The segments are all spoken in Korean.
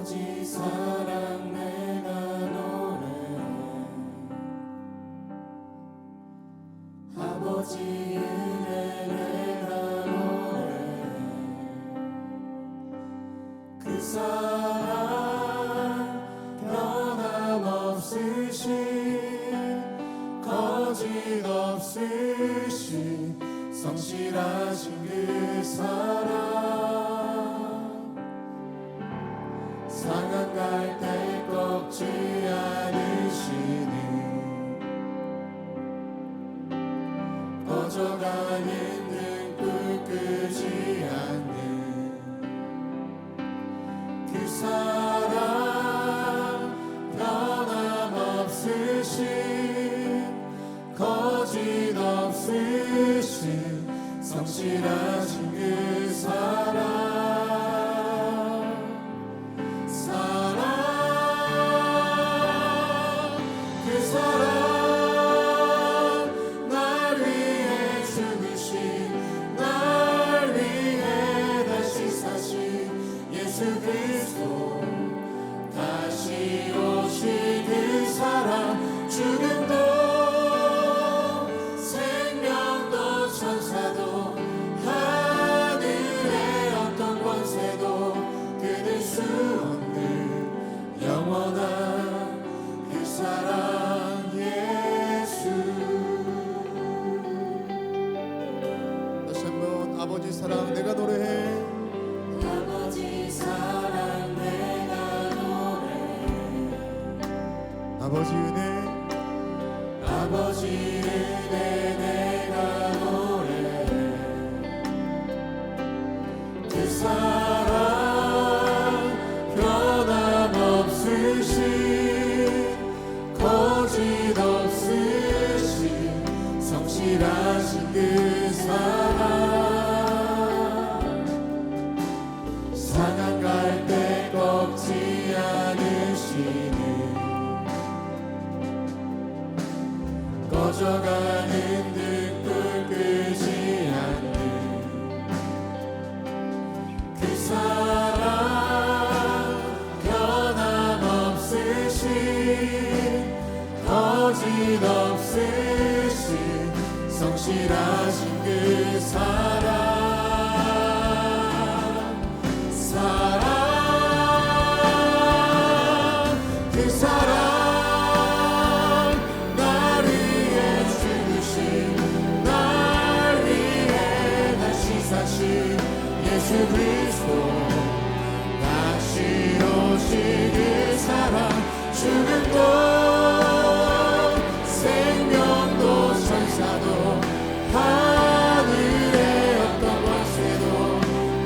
아버지 사랑 내가 노래해 아버지 은혜 내가 노래해 그 사랑 변함없으신 거짓 없으신 성실하신 그 사랑 상한 갈대 꺾지 않으시는 꺼져가는 등불 끄지 않는 그 사랑 변함없으신 거짓 없으신 성실하신 그 사랑 죽음도 생명도 천사도 하늘의 어떤 권세도 끊을 수 없는 영원한 그 사랑 예수. 다시 한번 아버지 사랑 내가 노래해 아버지 사랑 내가 노래해 아버지 은혜 아버지 은혜 내가 노래해 그 사랑 변함없으신 거짓 없으신 성실하신 그 사랑 상한 갈대 꺾지 않으시는 꺼져가는 등불 끄지 않는 그 사랑 변함없으신 거짓 없으신 성실하신 그 사랑 그 사랑 예수 그리스도 다시 오신 그 사랑 죽음도 생명도 천사도 하늘의 어떤 권세도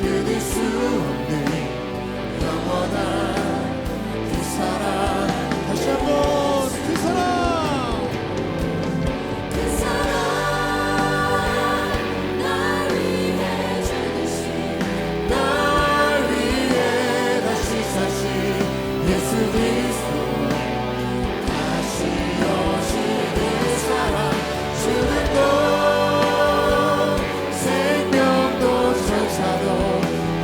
끊을 수 없는 영원한 그 사랑. 다시 한번 그 사랑 예수 그리스도 다시 오신 그 사랑 죽음도 생명도 천사도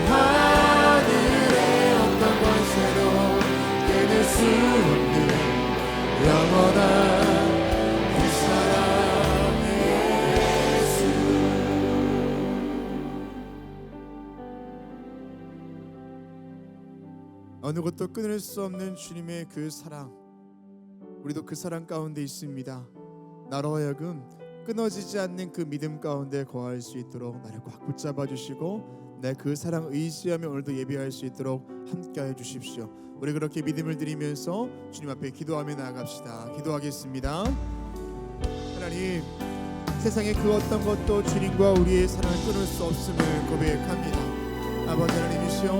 하늘의 어떤 권세도 끊을 수 없는 영원한 그 사랑 예수. 어느 것도 끊을 수 없는 주님의 그 사랑, 우리도 그 사랑 가운데 있습니다. 나로 하여금 끊어지지 않는 그 믿음 가운데 거할 수 있도록 나를 꽉 붙잡아 주시고 내 그 사랑 의지하며 오늘도 예배할 수 있도록 함께하여 주십시오. 우리 그렇게 믿음을 드리면서 주님 앞에 기도하며 나아갑시다. 기도하겠습니다. 하나님, 세상의 그 어떤 것도 주님과 우리의 사랑을 끊을 수 없음을 고백합니다. 아버지 하나님이시여,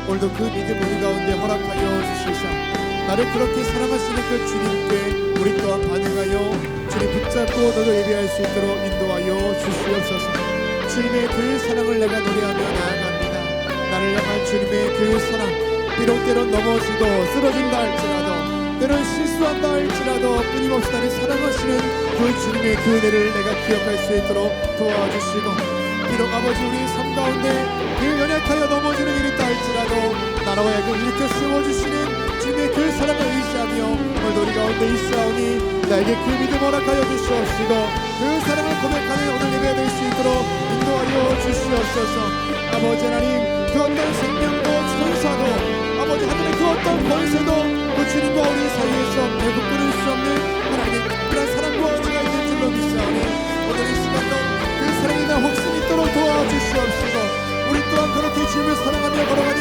오늘도 그 믿음 우리 가운데 허락하여 주시사 나를 그렇게 사랑하시는 그 주님께 우리 또한 반응하여 주님 붙잡고 너도 예배할 수 있도록 인도하여 주시옵소서. 주님의 그 사랑을 내가 노래하며 나아갑니다. 나를 향한 주님의 그 사랑, 비록 때론 넘어지고 쓰러진다 할지라도 때론 실수한다 할지라도 끊임없이 나를 사랑하시는 그 주님의 그 은혜를 내가 기억할 수 있도록 도와주시고 비록 아버지 우리 삶 가운데 그 연약하여 넘어지는 일이 있다 할지라도 나라와 하여금 이렇게 세워주시는 주님의 그 사랑을 의지하며 오늘도 우리 가운데 있사오니 나에게 그 믿음 허락하여 주시옵시고 그 사랑을 고백하는 오늘 예배가 될 수 있도록 인도하여 주시옵소서. 아버지 하나님 그 어떤 생명도 천사도 아버지 하늘의 그 어떤 권세도 그 주님과 우리 사이에서 결국 끊을 수 없는 하나님의 특별한 사랑과 은혜가 있는 줄로 믿사오니 오늘 이 시간도 그 사랑이 나 혹시 있도록 도와주시옵시고 우리 또한 그렇게 주님을 사랑하며 걸어가는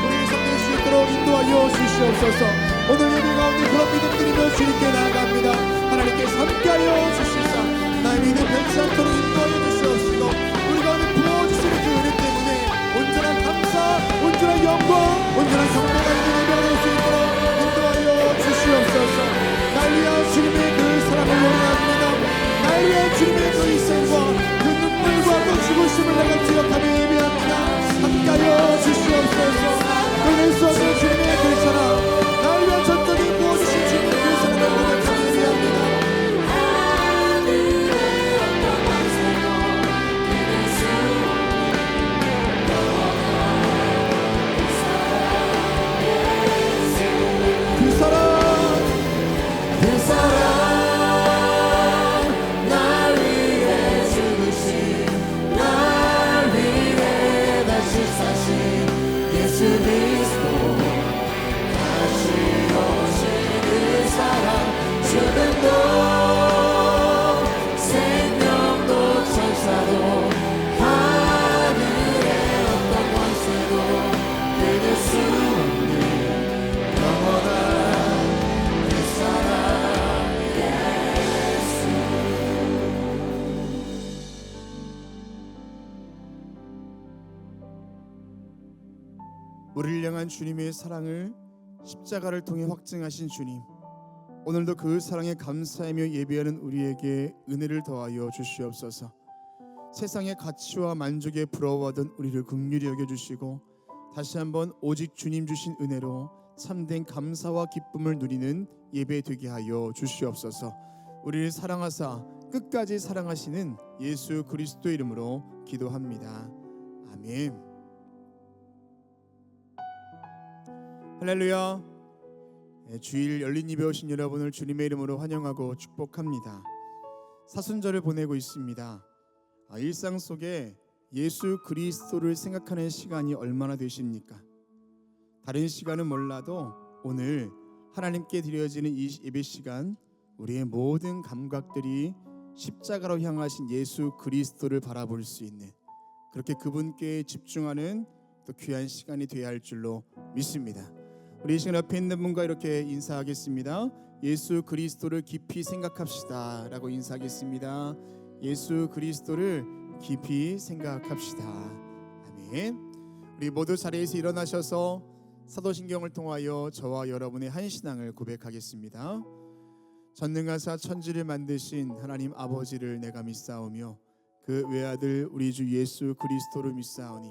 우리 삶 될 수 있도록 인도하여 주시옵소서. 오늘 예배 가운데 그런 믿음 드리며 주님께 나아갑니다. 하나님께서 함께하여 주시사 나의 믿음 변치 않도록 인도하여 주시옵시고 우리 가운데 부어주시는 그 은혜 때문에 온전한 감사, 온전한 영광, 온전한 경배가 있는 예배가 될 수 있도록 인도하여 주시옵소서. 날 위한 주님의 그 사랑을 원합니다. 날 위한 주님의 그 희생과 그 눈물과 그 죽으심을 내가 기억하며 예배합니다. 함께하여 주시옵소서. 끊을 수 없는 주님의 그 사랑 날 위한 전적인 부어주신 주님의 그 사랑을 고백하며 예배합니다. 우리를 향한 주님의 사랑을 십자가를 통해 확증하신 주님, 오늘도 그 사랑에 감사하며 예배하는 우리에게 은혜를 더하여 주시옵소서. 세상의 가치와 만족에 부러워하던 우리를 긍휼히 여겨주시고 다시 한번 오직 주님 주신 은혜로 참된 감사와 기쁨을 누리는 예배 되게 하여 주시옵소서. 우리를 사랑하사 끝까지 사랑하시는 예수 그리스도 이름으로 기도합니다. 아멘. 할렐루야. 주일 열린 예배 오신 여러분을 주님의 이름으로 환영하고 축복합니다. 사순절을 보내고 있습니다. 일상 속에 예수 그리스도를 생각하는 시간이 얼마나 되십니까? 다른 시간은 몰라도 오늘 하나님께 드려지는 이 예배 시간 우리의 모든 감각들이 십자가로 향하신 예수 그리스도를 바라볼 수 있는 그렇게 그분께 집중하는 또 귀한 시간이 되어야 할 줄로 믿습니다. 우리 이 시간 옆에 있는 분과 이렇게 인사하겠습니다. 예수 그리스도를 깊이 생각합시다 라고 인사하겠습니다. 예수 그리스도를 깊이 생각합시다. 아멘. 우리 모두 자리에서 일어나셔서 사도신경을 통하여 저와 여러분의 한 신앙을 고백하겠습니다. 전능하사 천지를 만드신 하나님 아버지를 내가 믿사오며 그 외아들 우리 주 예수 그리스도를 믿사오니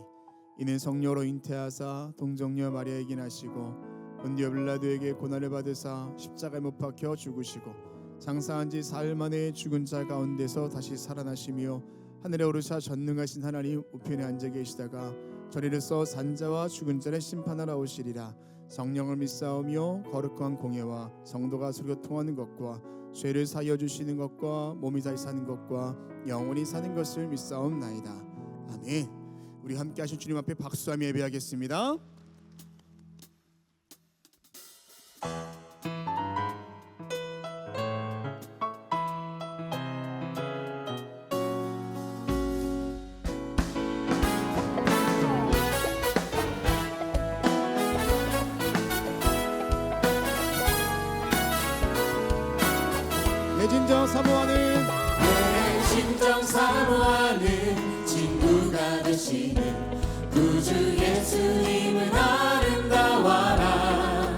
이는 성령으로 잉태하사 동정녀 마리아에게 나시고 본디오 빌라도에게 고난을 받으사 십자가에 못 박혀 죽으시고 장사한 지 사흘 만에 죽은 자 가운데서 다시 살아나시며 하늘에 오르사 전능하신 하나님 우편에 앉아 계시다가 저리로서 산자와 죽은 자를 심판하러 오시리라. 성령을 믿사오며 거룩한 공예와 성도가 서로 통하는 것과 죄를 사하여 주시는 것과 몸이 다시 사는 것과 영원히 사는 것을 믿사옵나이다. 아멘. 우리 함께 하신 주님 앞에 박수하며 예배하겠습니다. 내 진정 사모하는 친구가 되시는 구주 예수님은 아름다워라.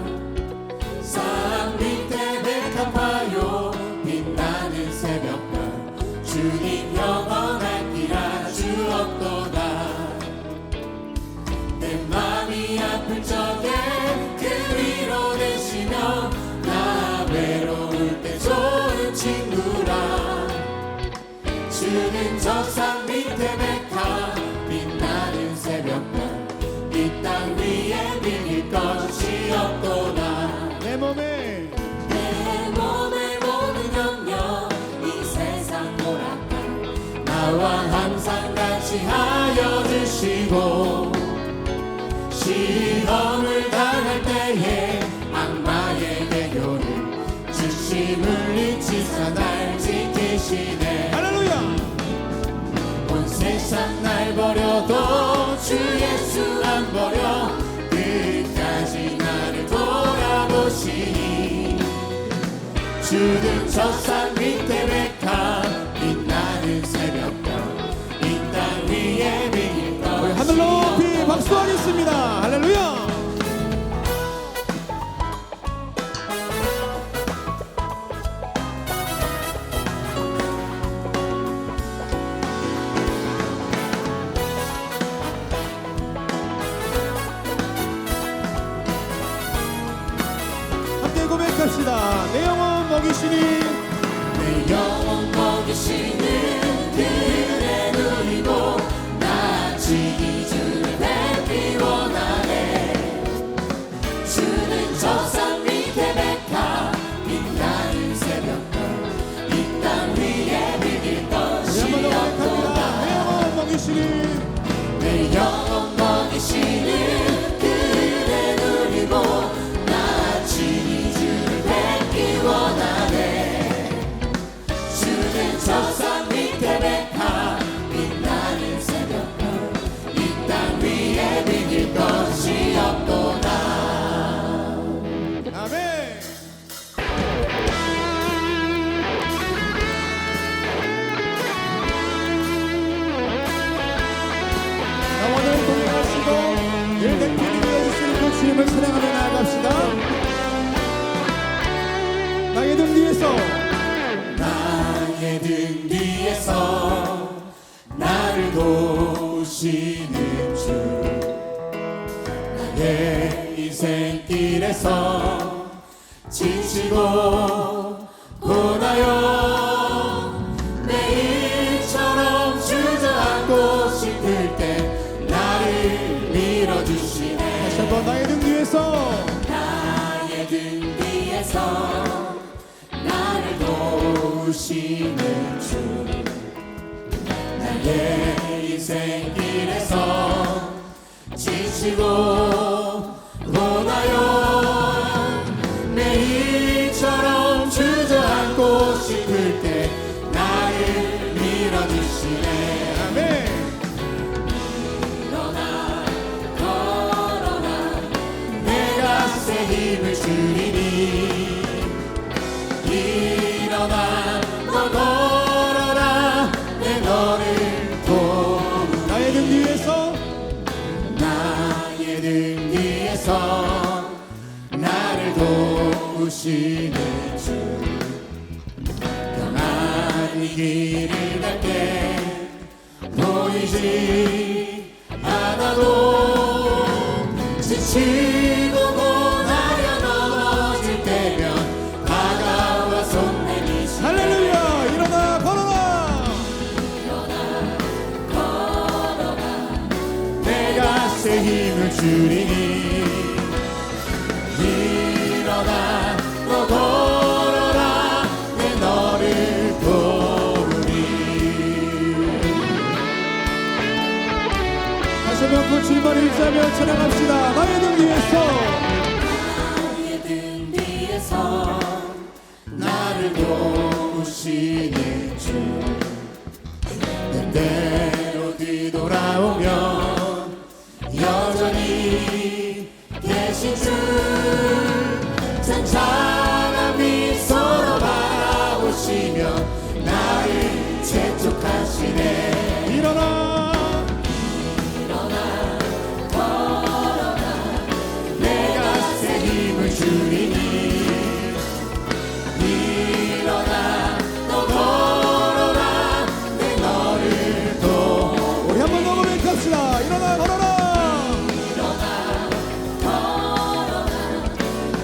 산 밑에 백합화요 빛나는 새벽별 주님 영원한 길 아주 없도다. 내 맘이 아플 적에 그리로 되시며 나 외로울 때 좋은 친구라. 주 주는 저 산 밑에 백합 빛나는 새벽별 이 땅 위에 비길 것이 없도다. 내 몸에 내 몸의 모든 영역 이 세상 오락관 나와 항상 같이 하여 주시고 시험을 당할 때에 악마의 대교를 주심을 잊지사 날 지키시네. 할렐루야. 온 세상 날 버려도 주 예수 안 버려 끝까지 나를 돌아보시니 주는 저 산 밑에 백합 빛나는 새벽별 이 땅 위에 비길 것이 우리 하늘 높이 박수하겠습니다. 할렐루야. 함께 고백합시다. 내 영혼 먹이시니 내 영혼 먹이시는 그의 눈이고 나치 주를 뵙기 원하네. 주는 저 산 밑에 백합 빛나는 새벽별 이 땅 위에 비길 것이 우리 한번 더 고백합니다. 내 없도다. 영혼 먹이시니 내 영혼 먹이시는 그의 눈이고 나치 주를 뵙기 원하네. 주는 저 산 밑에 백합 빛나는 새벽별 이 땅 위에 비길 것이 없도다. 아멘. 영원을 동행하시고 늘 대표님 되어주시는 그 주님을 사랑하며 나아갑시다. 나의 등 뒤에서 나의 등 뒤에서 나를 도우시는 주 나의 인생길에서 지치고 고나요 매일처럼 주저앉고 싶을 때 나를 밀어주시네. 다시 한번 나의 등 뒤에서 나의 등 뒤에서 나를 도우시는 주 나의 인생길에서 지치고 고나요 매일처럼 주저앉고 싶을 때 나를 밀어주시네. 아멘. 일어나 걸어라 내가 새 힘을 주리니 일어나 너 걸어라 내 너를 도우니 나의 등 뒤에서 나의 등 뒤에서 나를 도우시는 주 평안히 길을 갈 때 보이지 않아도 지치고 고나려 넘어질 때면 다가와 손 내미시네. 할렐루야. 일어나 걸어라. 내가 새 힘을 주리니 일어나 너 걸어라 내 너를 도우니. 다시 한번 그 주님을 일자며 찬양합시다. 나의 등 뒤에서 나의 등 뒤에서 나를 도우시는 주 때때로 뒤돌아오면 여전히 계신 주 찬찬한 미소로 바라보시며 나를 재촉하시네. 일어나 내가 새 힘을 주리니 일어나 너 걸어라 내 너를 도. 우리 한번 더 고백합시다. 일어나 걸어라.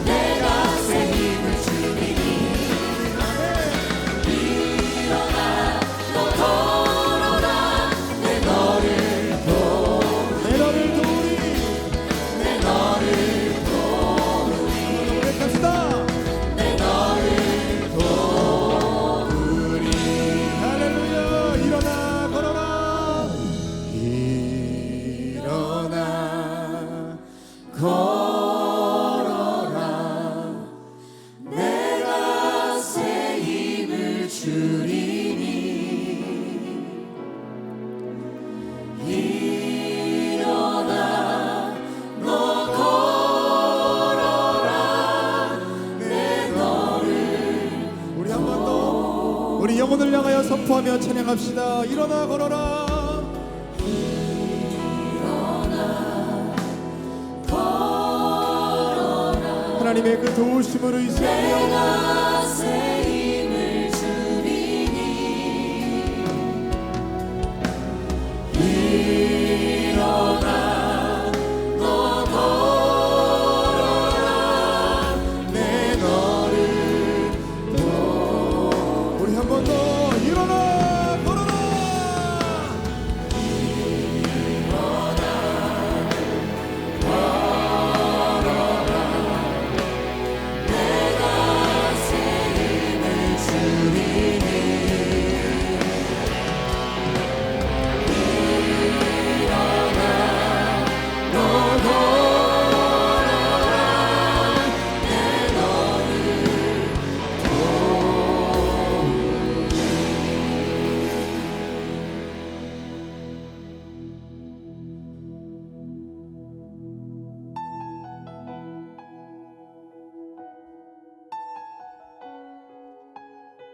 내가 새 힘을 주리니 일어나 너 걸어라 기도하며 찬양합시다. 일어나 걸어라. 하나님의 그 도우심을 의지하며 새 힘을 주리니 일어나 너 걸어라 내 너를 우리 한 번 더 일어나 걸어라.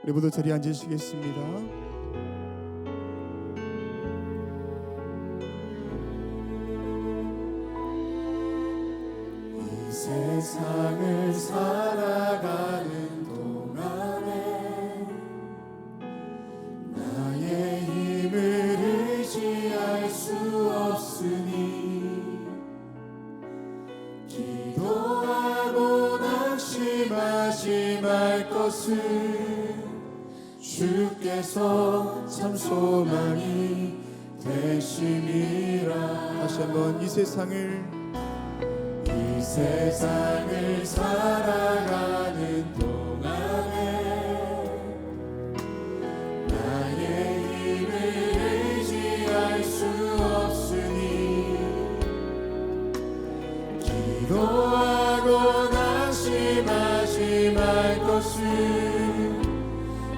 우리 모두 자리에 앉으시겠습니다. 이 세상을 살아가는 동안에 나의 힘을 의지할 수 없으니 기도하고 낙심하지 말 것을 주께서 참 소망이 되심이라. 다시 한번 이 세상을 살아가는 동안에 나의 힘을 의지할 수 없으니 기도하고 낙심하지 말 것을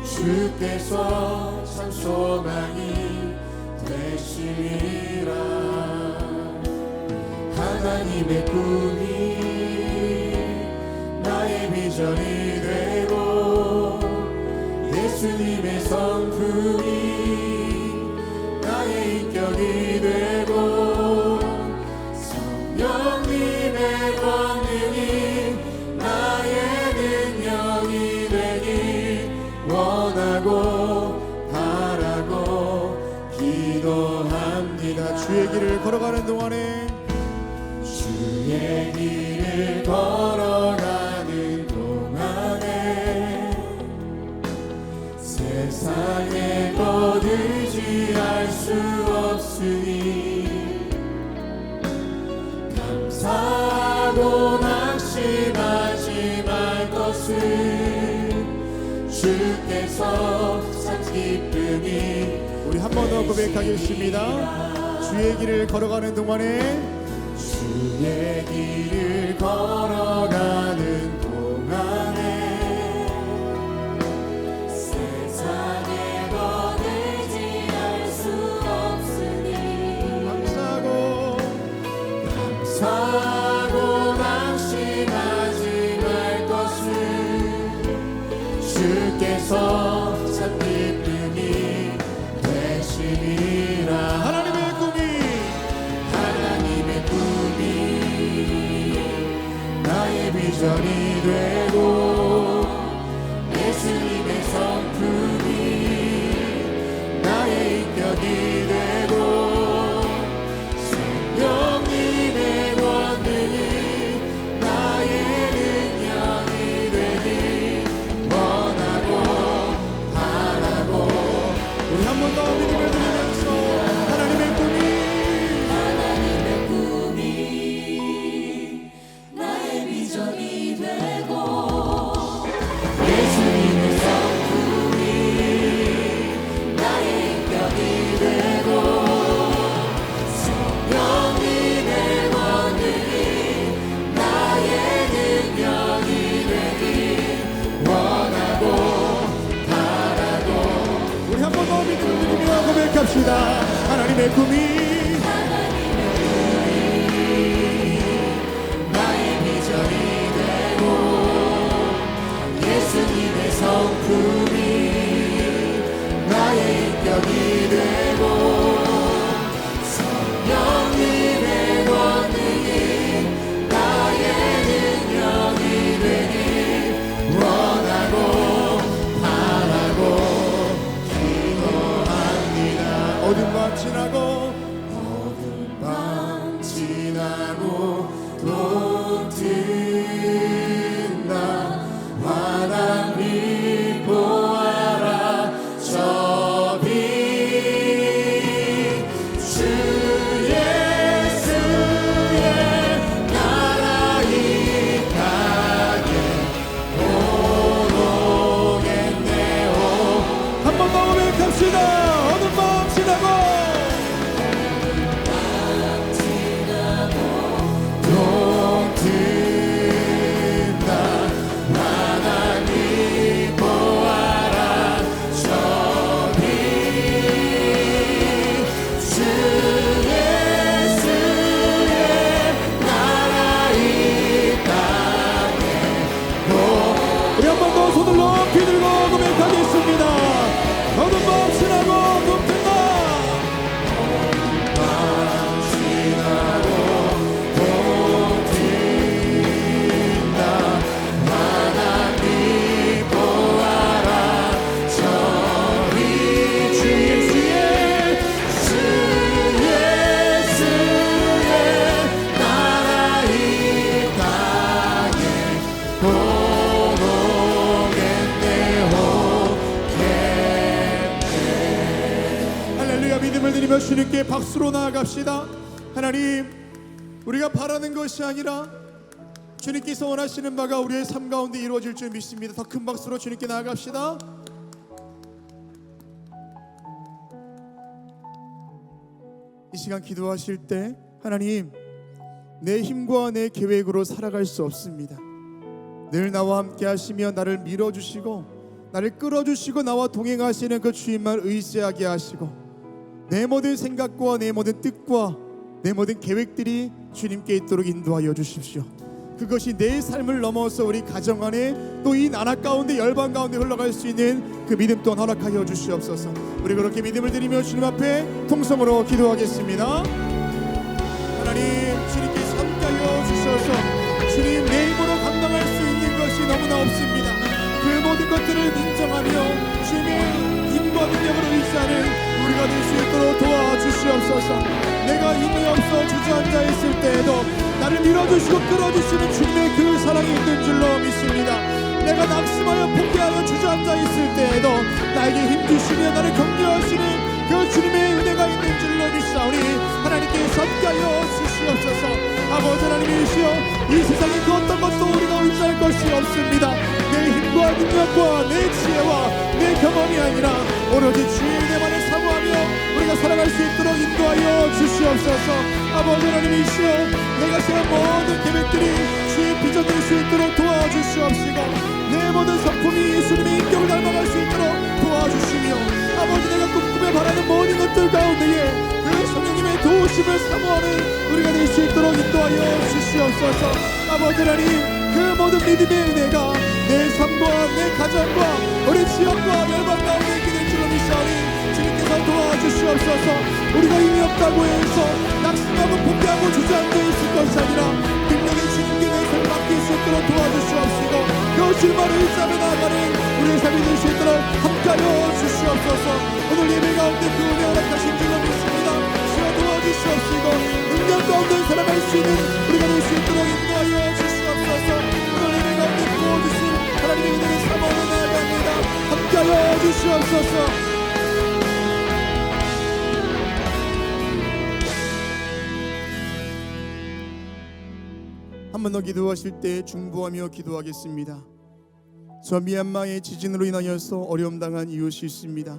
주께서 참 소망이 되시리라. 하나님의 꿈이 나의 비전이 되고 예수님의 성품이 나의 인격이 되고 성령님의 권능이 나의 능력이 되길 원하고 바라고 기도합니다. 주의 길을 걸어가는 동안에 주의 길을 걸어가는 동안에 세상의 것 의지할 수 없으니 감사하고 낙심하지 말 것을 주께서 참 기쁨이. 우리 한 번 더 고백하겠습니다. 주의 길을 걸어가는 동안에 주의 길을 걸어가는 동안에 세상의 것 의지할 수 없으니 감사하고 낙심하지 말 것을 주께서 참 기쁨이 되시리라. 하나님의 꿈이 나의 비전이 되고 예수님의 성품이 나의 인격이 되고 성령님의 권능이 나의 능력이 되길 원하고 바라고. 우리 한 번 더 믿음을 드리면서 하나님의 꿈이 나의 비전이 되고 예수님의 성품이 나의 인격이 되고 성령님의 권능이 나의 능력이 되길 원하고 바라고. 우리 한 번 더 믿음을 드리며 고백합시다. 하나님의 꿈이 나의 비전이 되고 예수님의 성품이 나의 밤 지나고 어두운 밤 지나고 동튼다 환한 빛 보아라 저 빛 주 예수의 나라 이 땅에 오르겠네요. 한 번 더 고백합시다. 어두운 밤 지나고 동튼다 환한 빛 보아라 저 빛 주 예수의 나라 이 땅에 우리 한 번 더 손을 높이 들고 고백하겠습니다. 어두운 밤 지나고 동튼다 지나고 동튼다 환한 빛 보아라 저 빛 주 예수의 나라 이 땅에 오르겠네요. 할렐루야. 믿음을 드리며 주님께 박수로 나아갑시다. 하나님, 우리가 바라는 것이 아니라 주님께서 원하시는 바가 우리의 삶 가운데 이루어질 줄 믿습니다. 더 큰 박수로 주님께 나아갑시다. 이 시간 기도하실 때 하나님, 내 힘과 내 계획으로 살아갈 수 없습니다. 늘 나와 함께 하시며 나를 밀어주시고 나를 끌어주시고 나와 동행하시는 그 주님만 의지하게 하시고 내 모든 생각과 내 모든 뜻과 내 모든 계획들이 주님께 있도록 인도하여 주십시오. 그것이 내 삶을 넘어서 우리 가정 안에 또 이 나라 가운데 열방 가운데 흘러갈 수 있는 그 믿음 또한 허락하여 주시옵소서. 우리 그렇게 믿음을 드리며 주님 앞에 통성으로 기도하겠습니다. 하나님, 주님께서 함께하여 주셔서 주님 내 힘으로 감당할 수 있는 것이 너무나 없습니다. 그 모든 것들을 인정하며 주님의 힘과 능력으로 의지하는 우리가 될 수 있도록 도와주시옵소서. 내가 힘이 없어 주저앉아 있을 때에도 나를 밀어주시고 끌어주시는 주님의 그 사랑이 있는 줄로 믿습니다. 내가 낙심하여 포기하여 주저앉아 있을 때에도 나에게 힘주시며 나를 격려하시는 그 주님의 은혜가 있는 줄로 믿사오니 하나님께서 함께하여 주시옵소서. 아버지 하나님이시여, 이 세상에 그 어떤 것도 우리가 의지할 것이 없습니다. 내 힘과 능력과 내 지혜와 내 경험이 아니라 오로지 주의 은혜만을 사모하며 우리가 살아갈 수 있도록 인도하여 주시옵소서. 아버지 하나님이시여, 내가 세운 모든 계획들이 주의 비전될 수 있도록 도와주시옵시고 내 모든 성품이 예수님의 인격을 닮아갈 수 있도록 도와주시며 아버지, 내가 꿈꾸며 바라는 모든 것들 가운데에 그 성령님의 도우심을 사모하는 우리가 될 수 있도록 인도하여 주시옵소서. 아버지 하나님, 그 모든 믿음의 은혜가 내 삶과 내 가정과 우리 지역과 열방 가운데 있게 될 줄로 믿사오니 주님께서 도와주시옵소서. 우리가 힘이 없다고 해서 낙심하고 포기하고 주저앉아 있을 것이 아니라 능력의 주님께 내 삶을 맡길 수 있도록 도와주시옵시고 그 주님을 의지하며 나아가는 우리의 삶이 될 수 있도록 함께하여 주시옵소서. 오늘 예배 가운데 그 은혜 허락하신 줄로 믿습니다. 주여 도와주시옵시고 능력 가운데 살아갈 수 있는 우리가 될 수 있도록 인도하여 주시옵소서. 오늘 예배 가운데 부어주신 하나님의 은혜를 사모하며 나아갑니다. 함께하여 주시옵소서. 한 번 더 기도하실 때 중보하며 기도하겠습니다. 저 미얀마의 지진으로 인하여서 어려움 당한 이웃이 있습니다.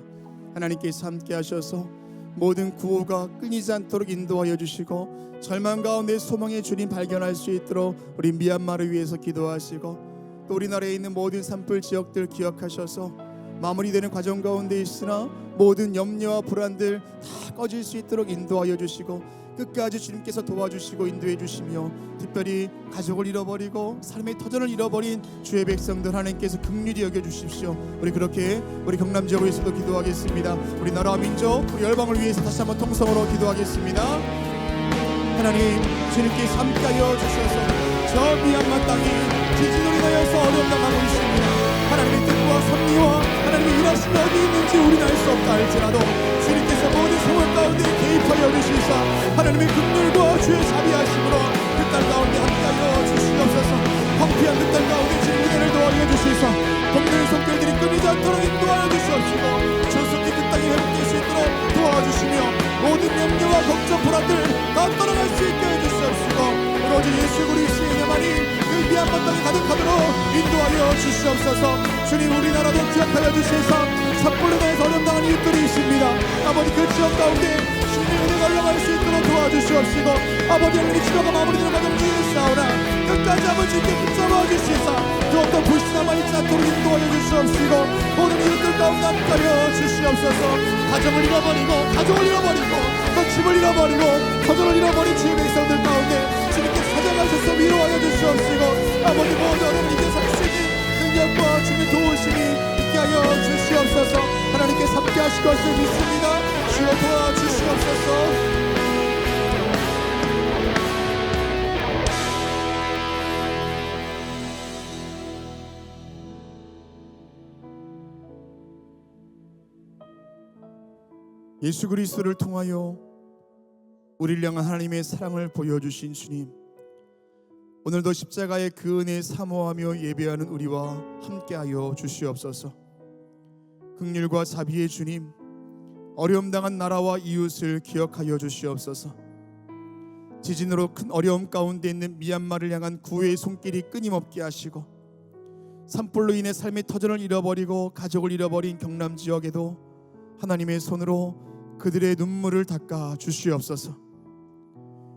하나님께서 함께 하셔서 모든 구호가 끊이지 않도록 인도하여 주시고 절망 가운데 소망의 주님 발견할 수 있도록 우리 미얀마를 위해서 기도하시고 또 우리나라에 있는 모든 산불 지역들 기억하셔서 마무리되는 과정 가운데 있으나 모든 염려와 불안들 다 꺼질 수 있도록 인도하여 주시고 끝까지 주님께서 도와주시고 인도해 주시며 특별히 가족을 잃어버리고 삶의 터전을 잃어버린 주의 백성들 하나님께서 긍휼히 여겨주십시오. 우리 그렇게 우리 경남 지역을 위해서도 기도하겠습니다. 우리 나라와 민족 우리 열방을 위해서 다시 한번 통성으로 기도하겠습니다. 하나님, 주님께서 함께하여 주셔서 저 미얀마 땅이 지진으로 인하여서 어려움 당하고 있습니다. 하나님의 뜻과 섭리와 하나님의 일하심이 어디 있는지 우리는 알 수 없다 할지라도 주님께서 모든 상황 가운데 개입하여 주시사 하나님의 긍휼과 주의 자비하심으로 그 땅 가운데 함께하여 주시옵소서. 황폐한 그 땅 가운데 지금 은혜를 도와여 주시사 법률의 손길들이 끊이지 않도록 인도하여 주시옵시고 주속히 그 땅이 회복될 수 있도록 도와주시며 모든 염려와 걱정 불안들 다 떠나갈 수 있게 해주시옵시고 오로지 예수 그리스도의 은혜만이 그 미안한 땅에 가득하도록 인도하여 주시옵소서. 주님 우리나라도 기억하여 주시사 삿포로에서 어려움당한 이웃들이 있습니다. 아버지 그 지역 가운데 주님의 은혜가 올라갈 수 있도록 도와주시옵시고 아버지 하나님의 치료가 마무리되는 과정 중에 싸우나 끝까지 아버지 있게 붙잡아 주시사 그 어떤 불신함만 있지 않도록 인도하여 주시옵시고 모든 이웃들 가운데 함께하여 주시옵소서. 가정을 잃어버리고 가족을 잃어버리고 또 집을 잃어버리고 터전을 잃어버린 주의 백성들 가운데 주님께 찾아가셔서 위로하여 주시옵시고 아버지 모든 어려움을 이겨 살 수 있는 능력과 주님의 도우심이 있게 하여 주시옵소서. 하나님께서 함께 하실 것을 믿습니다. 주여 도와주시옵소서. 예수 그리스도를 통하여 우리를 향한 하나님의 사랑을 보여주신 주님, 오늘도 십자가의 그 은혜에 사모하며 예배하는 우리와 함께하여 주시옵소서. 긍휼과 자비의 주님, 어려움 당한 나라와 이웃을 기억하여 주시옵소서. 지진으로 큰 어려움 가운데 있는 미얀마를 향한 구애의 손길이 끊임없게 하시고 산불로 인해 삶의 터전을 잃어버리고 가족을 잃어버린 경남 지역에도 하나님의 손으로 그들의 눈물을 닦아 주시옵소서.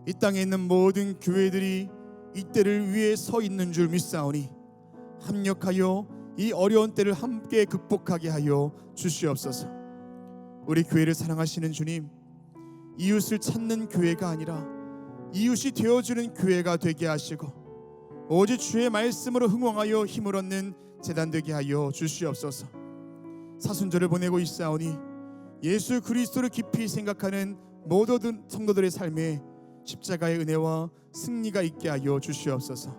이 땅에 있는 모든 교회들이 이 때를 위해 서 있는 줄 믿사오니 합력하여 이 어려운 때를 함께 극복하게 하여 주시옵소서. 우리 교회를 사랑하시는 주님, 이웃을 찾는 교회가 아니라 이웃이 되어주는 교회가 되게 하시고 오직 주의 말씀으로 흥왕하여 힘을 얻는 제단 되게 하여 주시옵소서. 사순절을 보내고 있사오니 예수 그리스도를 깊이 생각하는 모든 성도들의 삶에 십자가의 은혜와 승리가 있게 하여 주시옵소서.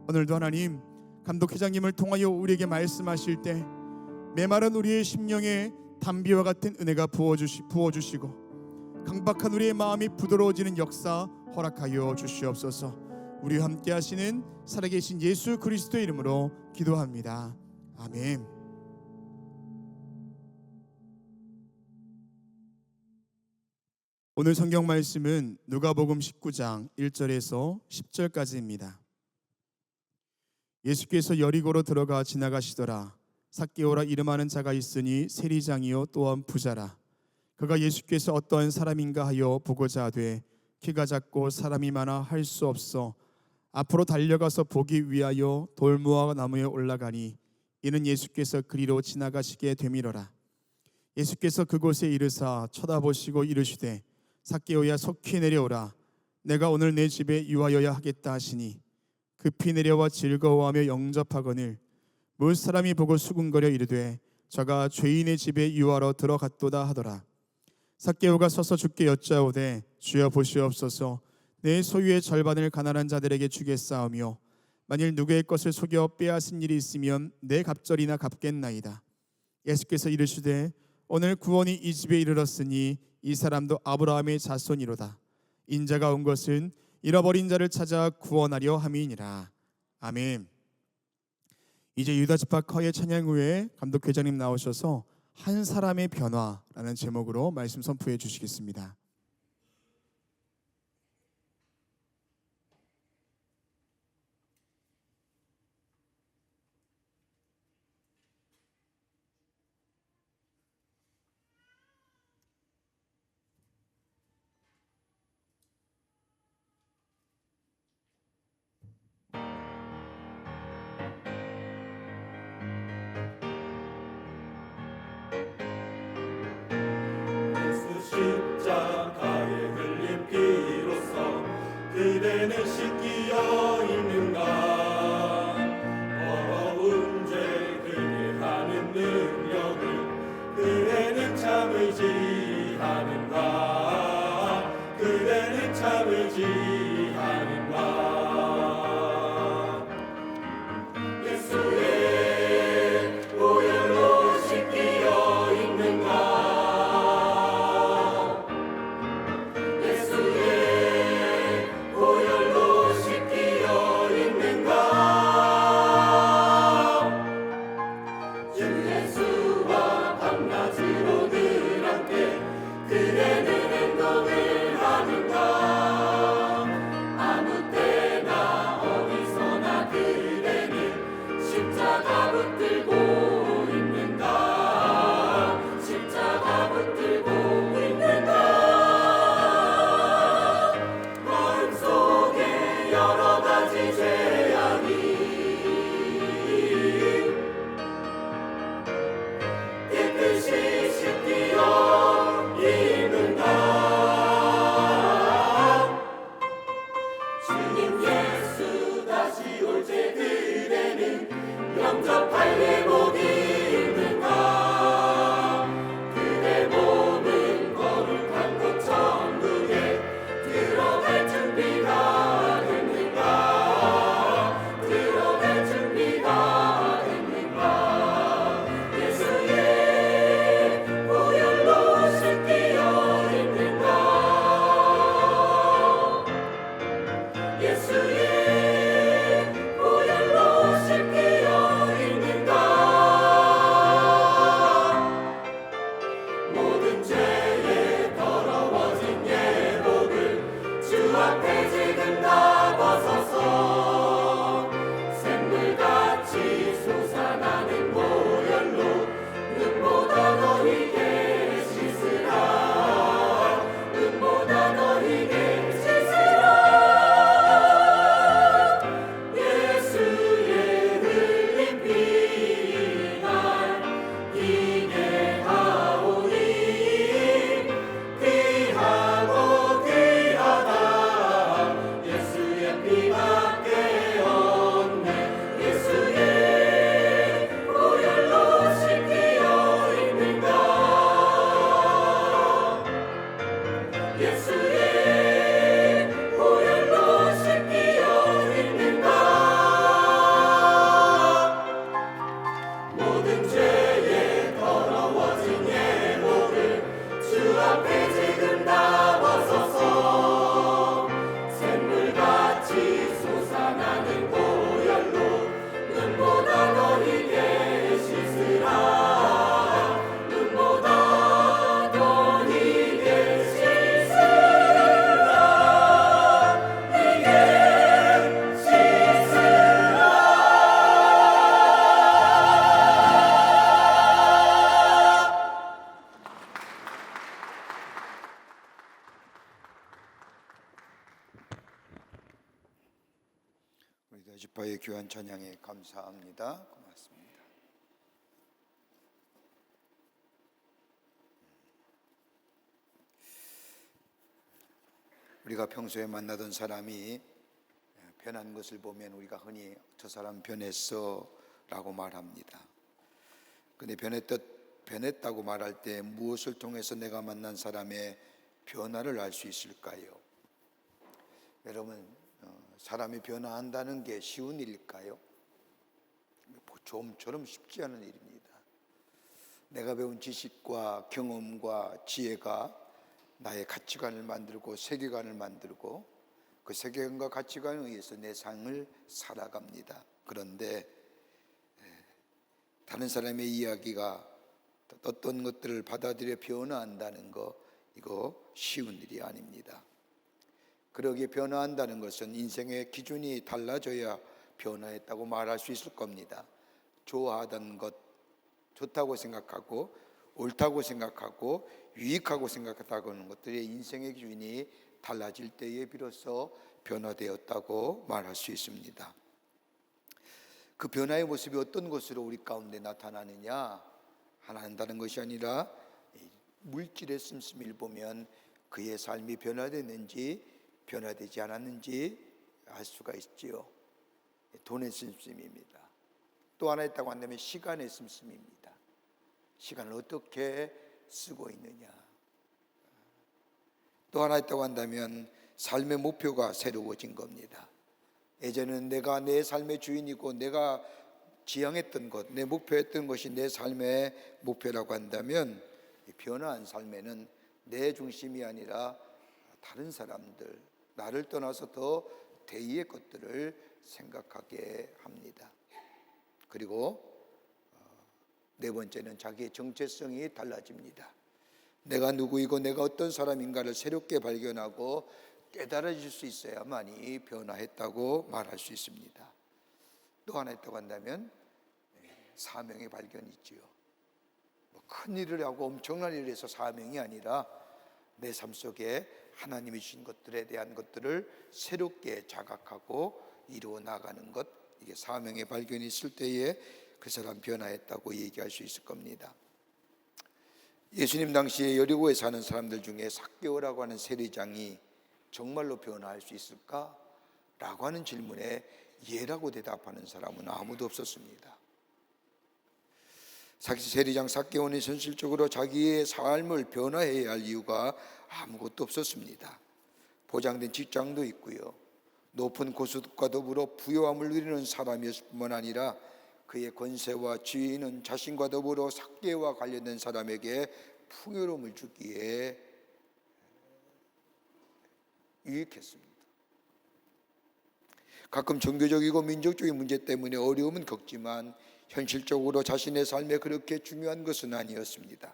오늘도 하나님 감독회장님을 통하여 우리에게 말씀하실 때 메마른 우리의 심령에 담비와 같은 은혜가 부어주시고 강박한 우리의 마음이 부드러워지는 역사 허락하여 주시옵소서. 우리와 함께 하시는 살아계신 예수 그리스도의 이름으로 기도합니다. 아멘. 오늘 성경 말씀은 누가복음 19장 1절에서 10절까지입니다. 예수께서 여리고로 들어가 지나가시더라. 삭개오라 이름하는 자가 있으니 세리장이요 또한 부자라. 그가 예수께서 어떠한 사람인가 하여 보고자 하되 키가 작고 사람이 많아 할 수 없어 앞으로 달려가서 보기 위하여 돌무화 나무에 올라가니 이는 예수께서 그리로 지나가시게 되밀어라. 예수께서 그곳에 이르사 쳐다보시고 이르시되 삭개오야 속히 내려오라. 내가 오늘 내 집에 유하여야 하겠다 하시니 급히 내려와 즐거워하며 영접하거늘 문 사람이 보고 수군거려 이르되 저가 죄인의 집에 유하러 들어갔도다 하더라. 삭개오가 서서 주께 여짜오되 주여 보시옵소서. 내 소유의 절반을 가난한 자들에게 주겠사오며 만일 누구의 것을 속여 빼앗은 일이 있으면 내 갑절이나 갚겠나이다. 예수께서 이르시되 오늘 구원이 이 집에 이르렀으니 이 사람도 아브라함의 자손이로다. 인자가 온 것은 잃어버린 자를 찾아 구원하려 함이니라. 아멘. 이제 유다 지파 커의 찬양 후에 감독회장님 나오셔서 한 사람의 변화라는 제목으로 말씀 선포해 주시겠습니다. 십자가에 흘린 피로써 그대는 씻기어 있는가. 더러운 죄 그게 하는 능력을 그대는 참 의지하는가. 그대는 참 의지하는가. 예수의 보혈로 씻 예수의 보혈로 씻기어 있는가. 모든 죄에 더러워진 예복을 주 앞에 지금 다 벗어서 샘물같이 솟아나는 보혈로 눈보다 더 희게 씻으라. 눈보다 더 희게 씻으라. 희게 씻으라. 우리 대지파의 귀한 찬양에 감사합니다. 고맙습니다. 우리가 평소에 만나던 사람이 변한 것을 보면 우리가 흔히 저 사람 변했어 라고 말합니다. 근데 변했다고 말할 때 무엇을 통해서 내가 만난 사람의 변화를 알 수 있을까요? 여러분, 사람이 변화한다는 게 쉬운 일일까요? 좀처럼 쉽지 않은 일입니다. 내가 배운 지식과 경험과 지혜가 나의 가치관을 만들고 세계관을 만들고 그 세계관과 가치관에 의해서 내 삶을 살아갑니다. 그런데 다른 사람의 이야기가 어떤 것들을 받아들여 변화한다는 거, 이거 쉬운 일이 아닙니다. 그러기에 변화한다는 것은 인생의 기준이 달라져야 변화했다고 말할 수 있을 겁니다. 좋아하던 것, 좋다고 생각하고 옳다고 생각하고 유익하고 생각하고 하는 것들이 인생의 기준이 달라질 때에 비로소 변화되었다고 말할 수 있습니다. 그 변화의 모습이 어떤 것으로 우리 가운데 나타나느냐 하나 한다는 것이 아니라 물질의 씀씀이를 보면 그의 삶이 변화됐는지 변화되지 않았는지 알 수가 있지요. 돈의 씀씀입니다. 또 하나 있다고 한다면 시간의 씀씀입니다. 시간을 어떻게 쓰고 있느냐. 또 하나 있다고 한다면 삶의 목표가 새로워진 겁니다. 예전에는 내가 내 삶의 주인이고 내가 지향했던 것, 내 목표했던 것이 내 삶의 목표라고 한다면 변화한 삶에는 내 중심이 아니라 다른 사람들, 나를 떠나서 더 대의의 것들을 생각하게 합니다. 그리고 네 번째는 자기의 정체성이 달라집니다. 내가 누구이고 내가 어떤 사람인가를 새롭게 발견하고 깨달아질 수 있어야만이 변화했다고 말할 수 있습니다. 또 하나 있다고 한다면 사명의 발견이 있지요. 큰 일을 하고 엄청난 일을 해서 사명이 아니라 내 삶 속에 하나님이 주신 것들에 대한 것들을 새롭게 자각하고 이루어 나가는 것, 이게 사명의 발견이 있을 때에 그 사람 변화했다고 얘기할 수 있을 겁니다. 예수님 당시에 여리고에 사는 사람들 중에 삭개오라고 하는 세리장이 정말로 변화할 수 있을까? 라고 하는 질문에 예라고 대답하는 사람은 아무도 없었습니다. 세리장 삭개오는 현실적으로 자기의 삶을 변화해야 할 이유가 아무것도 없었습니다. 보장된 직장도 있고요, 높은 고소득과 더불어 부유함을 누리는 사람이었을 뿐만 아니라 그의 권세와 지위는 자신과 더불어 삭개와 관련된 사람에게 풍요로움을 주기에 유익했습니다. 가끔 종교적이고 민족적인 문제 때문에 어려움은 겪지만 현실적으로 자신의 삶에 그렇게 중요한 것은 아니었습니다.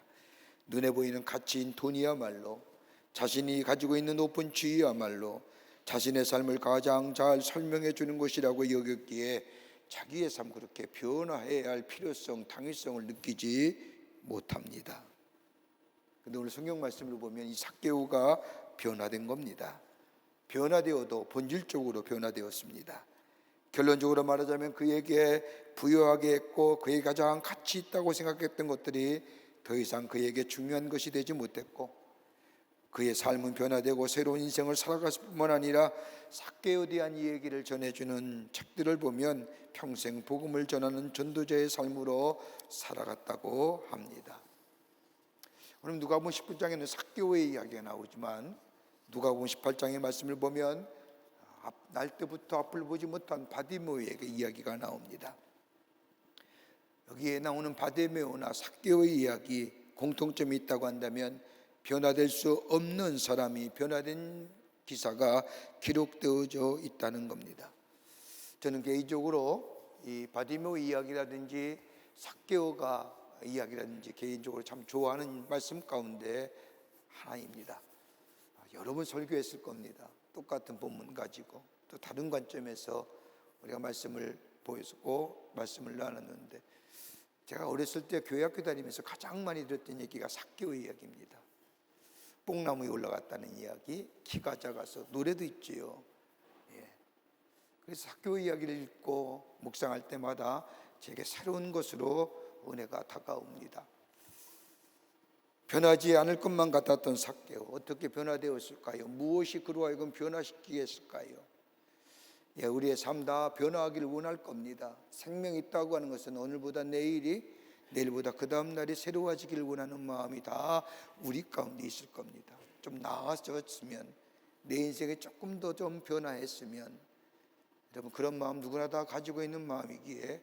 눈에 보이는 가치인 돈이야말로, 자신이 가지고 있는 높은 지위야말로 자신의 삶을 가장 잘 설명해 주는 것이라고 여겼기에 자기의 삶 그렇게 변화해야 할 필요성, 당위성을 느끼지 못합니다. 그런데 오늘 성경 말씀을 보면 이 삭개오가 변화된 겁니다. 변화되어도 본질적으로 변화되었습니다. 결론적으로 말하자면 그에게 부유하게 했고 그에게 가장 가치 있다고 생각했던 것들이 더 이상 그에게 중요한 것이 되지 못했고, 그의 삶은 변화되고 새로운 인생을 살아갔을 뿐만 아니라 삭개오에 대한 이야기를 전해주는 책들을 보면 평생 복음을 전하는 전도자의 삶으로 살아갔다고 합니다. 오늘 누가복음 19장에는 삭개오의 이야기가 나오지만 누가복음 18장의 말씀을 보면 날 때부터 앞을 보지 못한 바디메오의 이야기가 나옵니다. 여기에 나오는 바디메오나 삭개오의 이야기 공통점이 있다고 한다면 변화될 수 없는 사람이 변화된 기사가 기록되어져 있다는 겁니다. 저는 개인적으로 이 바디메오 이야기라든지 삭개오가 이야기라든지 개인적으로 참 좋아하는 말씀 가운데 하나입니다. 여러 번 설교했을 겁니다. 똑같은 본문 가지고 또 다른 관점에서 우리가 말씀을 보였고 말씀을 나눴는데, 제가 어렸을 때 교회학교 다니면서 가장 많이 들었던 얘기가 삭개오 이야기입니다. 뽕나무에 올라갔다는 이야기, 키가 작아서 노래도 있지요. 그래서 삭개오 이야기를 읽고 묵상할 때마다 제게 새로운 것으로 은혜가 다가옵니다. 변하지 않을 것만 같았던 삭개오, 어떻게 변화되었을까요? 무엇이 그로 하여금 변화시키게 했을까요? 우리의 삶 다 변화하기를 원할 겁니다. 생명이 있다고 하는 것은 오늘보다 내일이, 내일보다 그 다음 날이 새로워지기를 원하는 마음이 다 우리 가운데 있을 겁니다. 좀 나아졌으면, 내 인생이 조금 더 좀 변화했으면, 여러분 그런 마음 누구나 다 가지고 있는 마음이기에,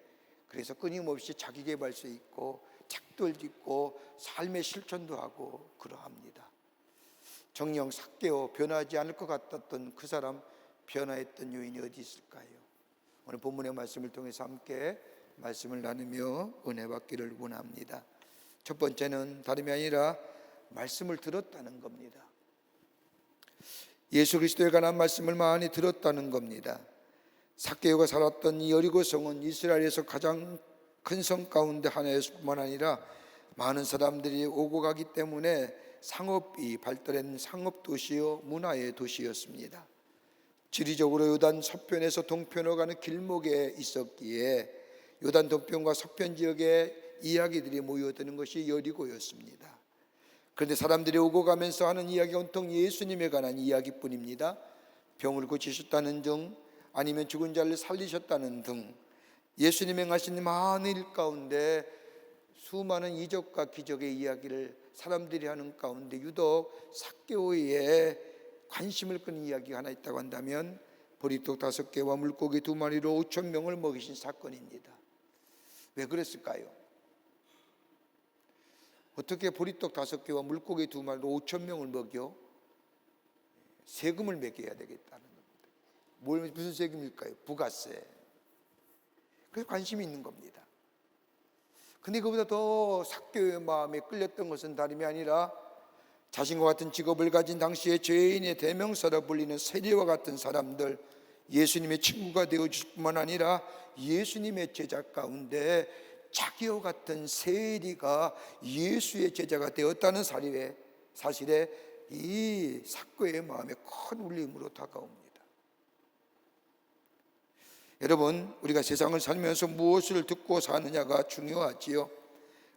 그래서 끊임없이 자기개발서 있고 책도 읽고 삶의 실천도 하고 그러합니다. 정령 삭개오, 변하지 않을 것 같았던 그 사람, 변화했던 요인이 어디 있을까요? 오늘 본문의 말씀을 통해서 함께 말씀을 나누며 은혜 받기를 원합니다. 첫 번째는 다름이 아니라 말씀을 들었다는 겁니다. 예수 그리스도에 관한 말씀을 많이 들었다는 겁니다. 삭개오가 살았던 이 여리고성은 이스라엘에서 가장 큰 성 가운데 하나였을 뿐만 아니라 많은 사람들이 오고 가기 때문에 상업이 발달한 상업도시요 문화의 도시였습니다. 지리적으로 요단 서편에서 동편으로 가는 길목에 있었기에 요단 동편과 서편 지역에 이야기들이 모여드는 것이 여리고였습니다. 그런데 사람들이 오고 가면서 하는 이야기가 온통 예수님에 관한 이야기뿐입니다. 병을 고치셨다는 등, 아니면 죽은 자를 살리셨다는 등 예수님의 행하신 많은 일 가운데 수많은 이적과 기적의 이야기를 사람들이 하는 가운데 유독 삭개오의 관심을 끄는 이야기가 하나 있다고 한다면 보리떡 5개와 물고기 2마리로 5,000명을 먹이신 사건입니다. 왜 그랬을까요? 어떻게 보리떡 5개와 물고기 2마리로 5,000명을 먹여? 세금을 매겨야 되겠다는 겁니다. 무슨 세금일까요? 부가세. 그래서 관심이 있는 겁니다. 근데 그보다 더 삭개오의 마음에 끌렸던 것은 다름이 아니라 자신과 같은 직업을 가진 당시의 죄인의 대명사로 불리는 세리와 같은 사람들, 예수님의 친구가 되어줄 뿐만 아니라 예수님의 제자 가운데 자기와 같은 세리가 예수의 제자가 되었다는 사실에 이 삭개오의 마음에 큰 울림으로 다가옵니다. 여러분, 우리가 세상을 살면서 무엇을 듣고 사느냐가 중요하지요.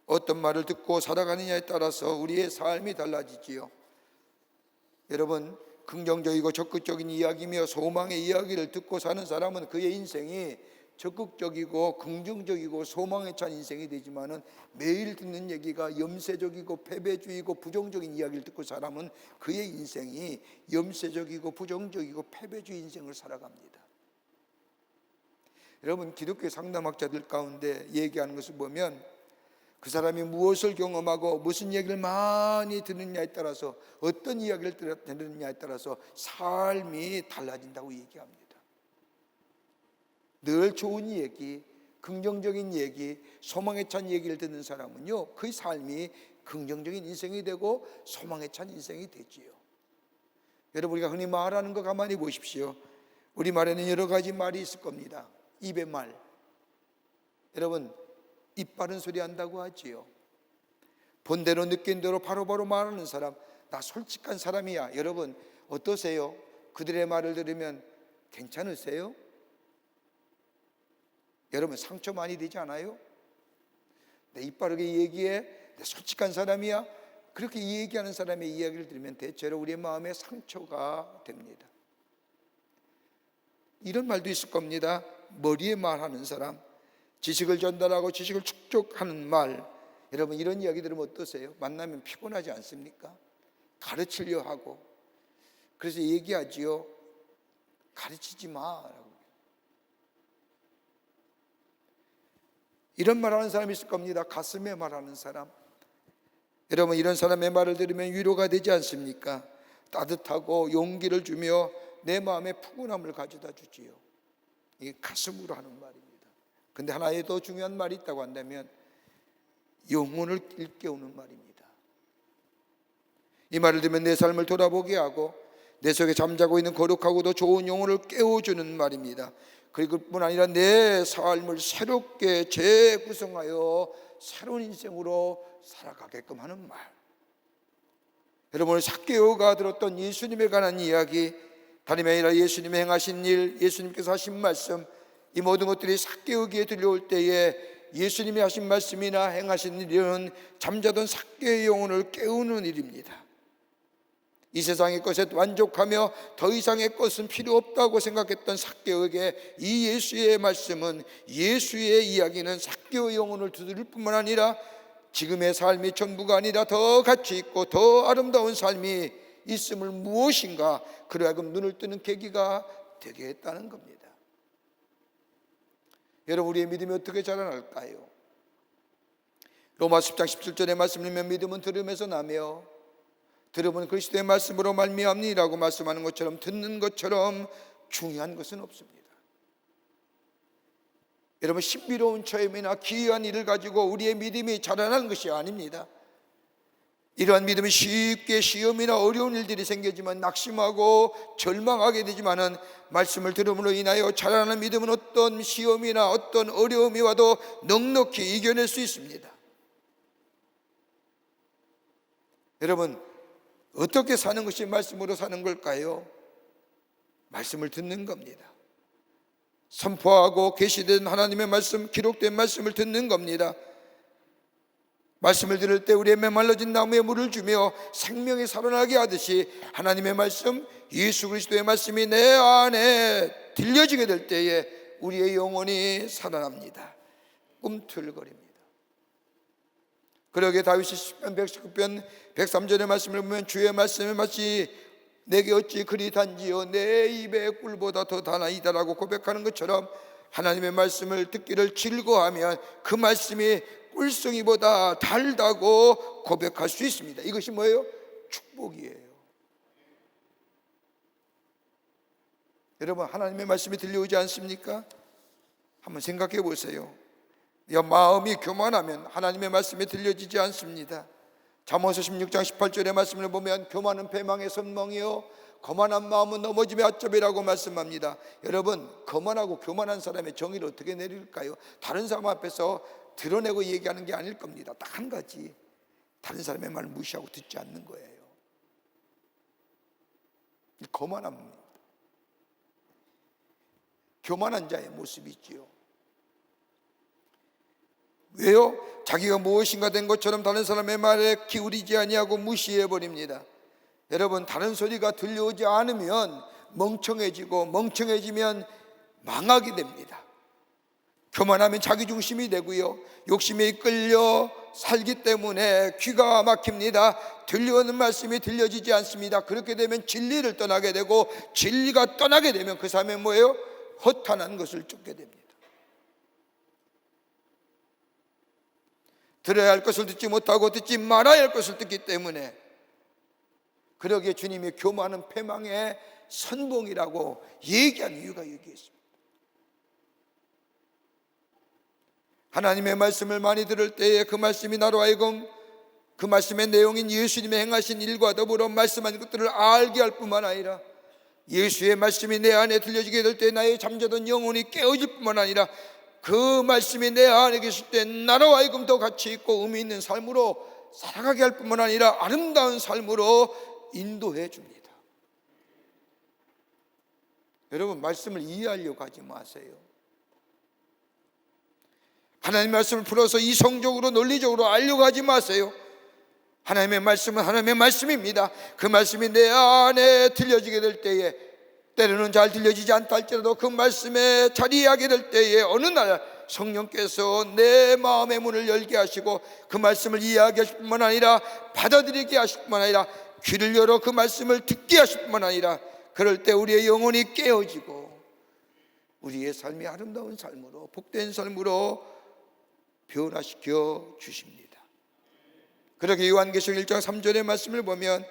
어떤 말을 듣고 살아가느냐에 따라서 우리의 삶이 달라지지요. 여러분, 긍정적이고 적극적인 이야기며 소망의 이야기를 듣고 사는 사람은 그의 인생이 적극적이고 긍정적이고 소망에 찬 인생이 되지만은 매일 듣는 얘기가 염세적이고 패배주의고 부정적인 이야기를 듣고 사람은 그의 인생이 염세적이고 부정적이고 패배주의 인생을 살아갑니다. 여러분, 기독교 상담학자들 가운데 얘기하는 것을 보면 그 사람이 무엇을 경험하고 무슨 얘기를 많이 듣느냐에 따라서, 어떤 이야기를 듣느냐에 따라서 삶이 달라진다고 얘기합니다. 늘 좋은 얘기, 긍정적인 얘기, 소망에 찬 얘기를 듣는 사람은요, 그 삶이 긍정적인 인생이 되고 소망에 찬 인생이 되지요. 여러분, 우리가 흔히 말하는 거 가만히 보십시오. 우리말에는 여러 가지 말이 있을 겁니다. 입의 말, 여러분 입 바른 소리 한다고 하지요. 본대로 느낀 대로 바로바로 말하는 사람, 나 솔직한 사람이야. 여러분 어떠세요? 그들의 말을 들으면 괜찮으세요? 여러분 상처 많이 되지 않아요? 내 입 바르게 얘기해, 내 솔직한 사람이야. 그렇게 얘기하는 사람의 이야기를 들으면 대체로 우리의 마음에 상처가 됩니다. 이런 말도 있을 겁니다. 머리에 말하는 사람, 지식을 전달하고 지식을 축적하는 말. 여러분 이런 이야기 들으면 어떠세요? 만나면 피곤하지 않습니까? 가르치려 하고 그래서 얘기하지요. 가르치지 마라고. 이런 말하는 사람이 있을 겁니다. 가슴에 말하는 사람. 여러분, 이런 사람의 말을 들으면 위로가 되지 않습니까? 따뜻하고 용기를 주며 내 마음에 푸근함을 가져다 주지요. 이게 가슴으로 하는 말입니다. 근데 하나의 더 중요한 말이 있다고 한다면 영혼을 일깨우는 말입니다. 이 말을 들으면 내 삶을 돌아보게 하고 내 속에 잠자고 있는 거룩하고도 좋은 영혼을 깨워주는 말입니다. 그리고 뿐 아니라 내 삶을 새롭게 재구성하여 새로운 인생으로 살아가게끔 하는 말. 여러분, 삭개오가 들었던 예수님에 관한 이야기, 다름이 아니라 예수님이 행하신 일, 예수님께서 하신 말씀, 이 모든 것들이 삭개오기에 들려올 때에 예수님이 하신 말씀이나 행하신 일은 잠자던 삭개오의 영혼을 깨우는 일입니다. 이 세상의 것에 만족하며 더 이상의 것은 필요 없다고 생각했던 삭개오에게 이 예수의 말씀은, 예수의 이야기는 삭개오의 영혼을 두드릴 뿐만 아니라 지금의 삶이 전부가 아니라 더 가치 있고 더 아름다운 삶이 있음을 무엇인가 그로 하여금 눈을 뜨는 계기가 되게 했다는 겁니다. 여러분, 우리의 믿음이 어떻게 자라날까요? 로마 10장 17절의 말씀을 보면 믿음은 들음에서 나며 들음은 그리스도의 말씀으로 말미암니라고 말씀하는 것처럼 듣는 것처럼 중요한 것은 없습니다. 여러분, 신비로운 체험이나 기이한 일을 가지고 우리의 믿음이 자라나는 것이 아닙니다. 이러한 믿음은 쉽게 시험이나 어려운 일들이 생기지만 낙심하고 절망하게 되지만은 말씀을 들음으로 인하여 자라나는 믿음은 어떤 시험이나 어떤 어려움이 와도 넉넉히 이겨낼 수 있습니다. 여러분, 어떻게 사는 것이 말씀으로 사는 걸까요? 말씀을 듣는 겁니다. 선포하고 계시된 하나님의 말씀, 기록된 말씀을 듣는 겁니다. 말씀을 들을 때 우리의 메말라진 나무에 물을 주며 생명이 살아나게 하듯이 하나님의 말씀, 예수 그리스도의 말씀이 내 안에 들려지게 될 때에 우리의 영혼이 살아납니다. 꿈틀거립니다. 그러기에 다윗이 시편 119편 103절의 말씀을 보면 주의 말씀이 마치 내게 어찌 그리 단지요 내 입의 꿀보다 더 다나이다라고 고백하는 것처럼 하나님의 말씀을 듣기를 즐거워하면 그 말씀이 꿀송이보다 달다고 고백할 수 있습니다. 이것이 뭐예요? 축복이에요. 여러분, 하나님의 말씀이 들려오지 않습니까? 한번 생각해 보세요. 마음이 교만하면 하나님의 말씀이 들려지지 않습니다. 잠언서 16장 18절의 말씀을 보면 교만은 배망의 선멍이요 거만한 마음은 넘어짐의 앗잡이라고 말씀합니다. 여러분, 거만하고 교만한 사람의 정의를 어떻게 내릴까요? 다른 사람 앞에서 드러내고 얘기하는 게 아닐 겁니다. 딱 한 가지, 다른 사람의 말을 무시하고 듣지 않는 거예요. 거만합니다. 교만한 자의 모습이 있지요. 왜요? 자기가 무엇인가 된 것처럼 다른 사람의 말에 기울이지 아니하고 무시해 버립니다. 여러분, 다른 소리가 들려오지 않으면 멍청해지고 멍청해지면 망하게 됩니다. 교만하면 자기중심이 되고요, 욕심에 이끌려 살기 때문에 귀가 막힙니다. 들려오는 말씀이 들려지지 않습니다. 그렇게 되면 진리를 떠나게 되고, 진리가 떠나게 되면 그 사람은 뭐예요? 허탄한 것을 쫓게 됩니다. 들어야 할 것을 듣지 못하고 듣지 말아야 할 것을 듣기 때문에, 그러기에 주님이 교만은 패망의 선봉이라고 얘기한 이유가 여기에 있습니다. 하나님의 말씀을 많이 들을 때에 그 말씀이 나로 하여금 그 말씀의 내용인 예수님의 행하신 일과 더불어 말씀하신 것들을 알게 할 뿐만 아니라 예수의 말씀이 내 안에 들려지게 될 때 나의 잠자던 영혼이 깨어질 뿐만 아니라 그 말씀이 내 안에 계실 때 나로 하여금 더 가치 있고 의미 있는 삶으로 살아가게 할 뿐만 아니라 아름다운 삶으로 인도해 줍니다. 여러분, 말씀을 이해하려고 하지 마세요. 하나님의 말씀을 풀어서 이성적으로 논리적으로 알려고 하지 마세요. 하나님의 말씀은 하나님의 말씀입니다. 그 말씀이 내 안에 들려지게 될 때에, 때로는 잘 들려지지 않다 할지라도 그 말씀에 자리하게 될 때에 어느 날 성령께서 내 마음의 문을 열게 하시고 그 말씀을 이해하게 하실 뿐만 아니라 받아들이게 하실 뿐만 아니라 귀를 열어 그 말씀을 듣게 하실 뿐만 아니라 그럴 때 우리의 영혼이 깨어지고 우리의 삶이 아름다운 삶으로, 복된 삶으로 변화시켜 주십니다. 그렇게 요한계시록 1장 3절의 말씀을 보면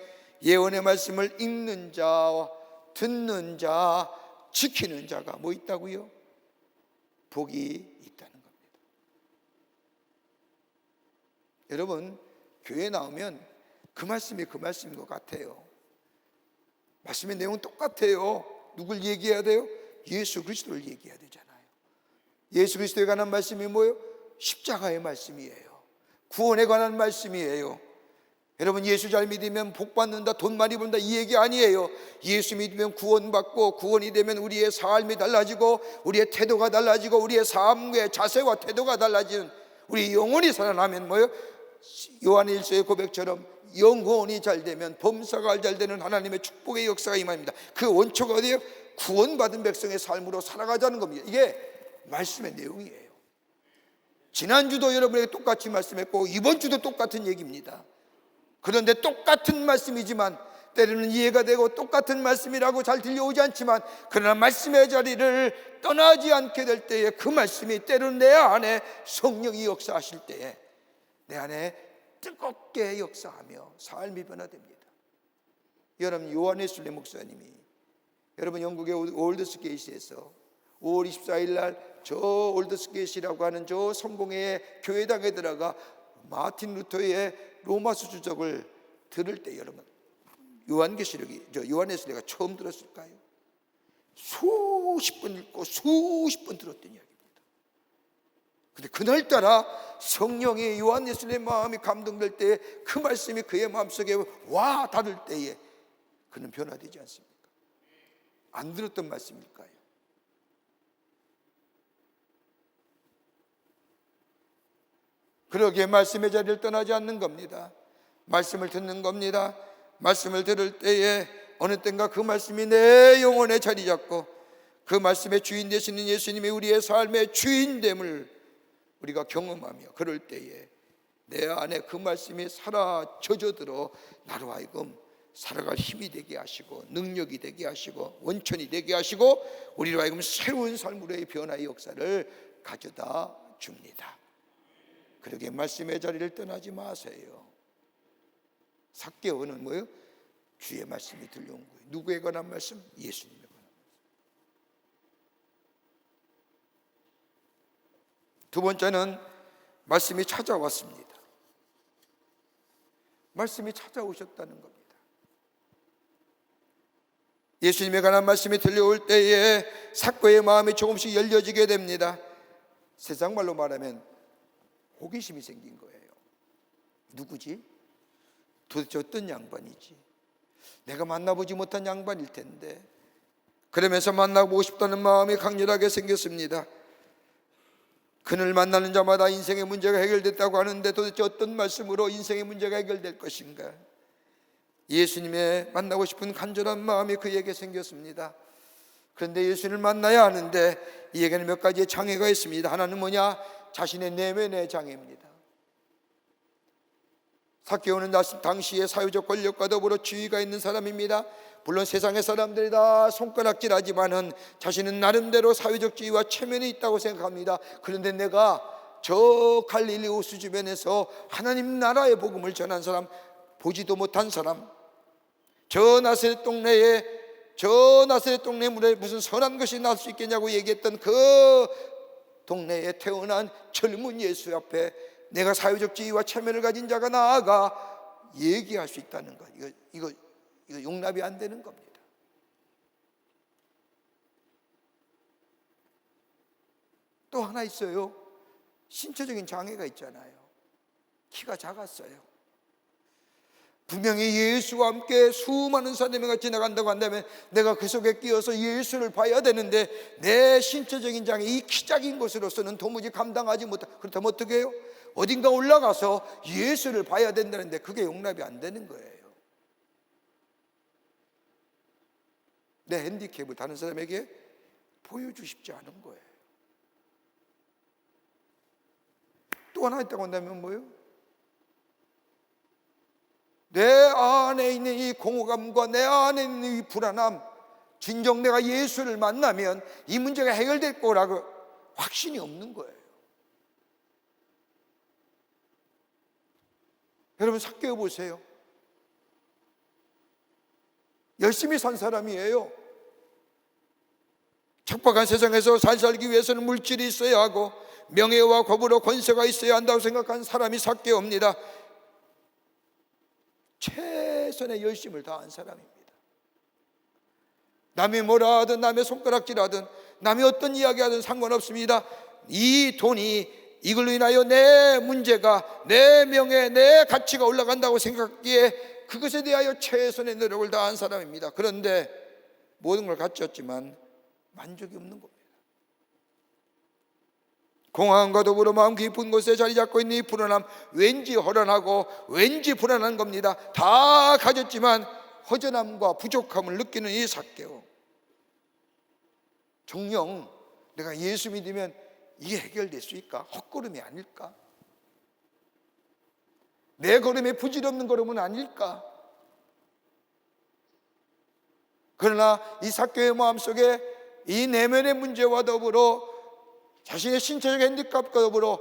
예언의 말씀을 읽는 자, 듣는 자, 지키는 자가 뭐 있다고요? 복이 있다는 겁니다. 여러분, 교회 나오면 그 말씀이 그 말씀인 것 같아요. 말씀의 내용은 똑같아요. 누굴 얘기해야 돼요? 예수 그리스도를 얘기해야 되잖아요. 예수 그리스도에 관한 말씀이 뭐예요? 십자가의 말씀이에요. 구원에 관한 말씀이에요. 여러분, 예수 잘 믿으면 복 받는다, 돈 많이 번다, 이 얘기 아니에요. 예수 믿으면 구원받고, 구원이 되면 우리의 삶이 달라지고, 우리의 태도가 달라지고, 우리의 삶의 자세와 태도가 달라지는, 우리 영혼이 살아나면 뭐예요? 요한의 일서의 고백처럼 영혼이 잘 되면 범사가 잘 되는 하나님의 축복의 역사가 임합니다. 그 원초가 어디예요? 구원받은 백성의 삶으로 살아가자는 겁니다. 이게 말씀의 내용이에요. 지난주도 여러분에게 똑같이 말씀했고 이번 주도 똑같은 얘기입니다. 그런데 똑같은 말씀이지만 때로는 이해가 되고 똑같은 말씀이라고 잘 들려오지 않지만, 그러나 말씀의 자리를 떠나지 않게 될 때에 그 말씀이 때로는 내 안에 성령이 역사하실 때에 내 안에 뜨겁게 역사하며 삶이 변화됩니다. 여러분, 요한웨슬리 목사님이 여러분 영국의 올드스게이트에서 5월 24일 날 저 올드스게이트라고 하는 저 성공회의 교회당에 들어가 마틴 루터의 로마서 주석을 들을 때 여러분, 요한웨슬리가 처음 들었을까요? 수십 번 읽고 수십 번 들었던 이야기입니다. 근데 그날따라 성령의 요한웨슬리의 마음이 감동될 때에 그 말씀이 그의 마음속에 와 닿을 때에 그는 변화되지 않습니까? 안 들었던 말씀일까요? 그러기에 말씀의 자리를 떠나지 않는 겁니다. 말씀을 듣는 겁니다. 말씀을 들을 때에 어느 땐가 그 말씀이 내 영혼에 자리 잡고 그 말씀의 주인 되시는 예수님이 우리의 삶의 주인됨을 우리가 경험하며, 그럴 때에 내 안에 그 말씀이 살아 젖어들어 나로 하여금 살아갈 힘이 되게 하시고 능력이 되게 하시고 원천이 되게 하시고 우리로 하여금 새로운 삶으로의 변화의 역사를 가져다 줍니다. 그러게 말씀의 자리를 떠나지 마세요. 삭개오는 뭐예요? 주의 말씀이 들려온 거예요. 누구에 관한 말씀? 예수님에 관한 말씀. 두 번째는 말씀이 찾아왔습니다. 말씀이 찾아오셨다는 겁니다. 예수님에 관한 말씀이 들려올 때에 삭개오의 마음이 조금씩 열려지게 됩니다. 세상 말로 말하면 호기심이 생긴 거예요. 누구지? 도대체 어떤 양반이지? 내가 만나보지 못한 양반일 텐데. 그러면서 만나보고 싶다는 마음이 강렬하게 생겼습니다. 그를 만나는 자마다 인생의 문제가 해결됐다고 하는데 도대체 어떤 말씀으로 인생의 문제가 해결될 것인가? 예수님의 만나고 싶은 간절한 마음이 그에게 생겼습니다. 그런데 예수님을 만나야 하는데 이에게는 몇 가지의 장애가 있습니다. 하나는 뭐냐? 자신의 내면의 장애입니다. 삭개오는 당시의 사회적 권력과 더불어 지위가 있는 사람입니다. 물론 세상의 사람들이 다 손가락질하지만은 자신은 나름대로 사회적 지위와 체면이 있다고 생각합니다. 그런데 내가 저 갈릴리 호수 주변에서 하나님 나라의 복음을 전한 사람, 보지도 못한 사람, 저 나사렛 동네에 무슨 선한 것이 나올 수 있겠냐고 얘기했던 그 동네에 태어난 젊은 예수 앞에 내가 사회적 지위와 체면을 가진 자가 나아가 얘기할 수 있다는 것, 이거 용납이 안 되는 겁니다. 또 하나 있어요. 신체적인 장애가 있잖아요. 키가 작았어요. 분명히 예수와 함께 수많은 사람이 지나간다고 한다면 내가 그 속에 끼어서 예수를 봐야 되는데 내 신체적인 장애, 이 키 작은 것으로서는 도무지 감당하지 못하. 그렇다면 어떻게 해요? 어딘가 올라가서 예수를 봐야 된다는데 그게 용납이 안 되는 거예요. 내 핸디캡을 다른 사람에게 보여주고 싶지 않은 거예요. 또 하나 있다고 한다면 뭐예요? 내 안에 있는 이 공허감과 내 안에 있는 이 불안함, 진정 내가 예수를 만나면 이 문제가 해결될 거라고 확신이 없는 거예요. 여러분, 삭개오 보세요. 열심히 산 사람이에요. 척박한 세상에서 잘 살기 위해서는 물질이 있어야 하고 명예와 법으로 권세가 있어야 한다고 생각하는 사람이 삭개오입니다. 최선의 열심을 다한 사람입니다. 남이 뭐라 하든 남의 손가락질하든 남이 어떤 이야기하든 상관없습니다. 이 돈이 이걸로 인하여 내 문제가, 내 명예, 내 가치가 올라간다고 생각하기에 그것에 대하여 최선의 노력을 다한 사람입니다. 그런데 모든 걸 갖췄지만 만족이 없는 겁니다. 공허함과 더불어 마음 깊은 곳에 자리 잡고 있는 이 불안함, 왠지 허전하고 왠지 불안한 겁니다. 다 가졌지만 허전함과 부족함을 느끼는 이 삭개오. 정녕 내가 예수 믿으면 이게 해결될 수 있을까? 헛걸음이 아닐까? 내 걸음에 부질없는 걸음은 아닐까? 그러나 이 삭개오의 마음속에 이 내면의 문제와 더불어 자신의 신체적 핸디캡과 더불어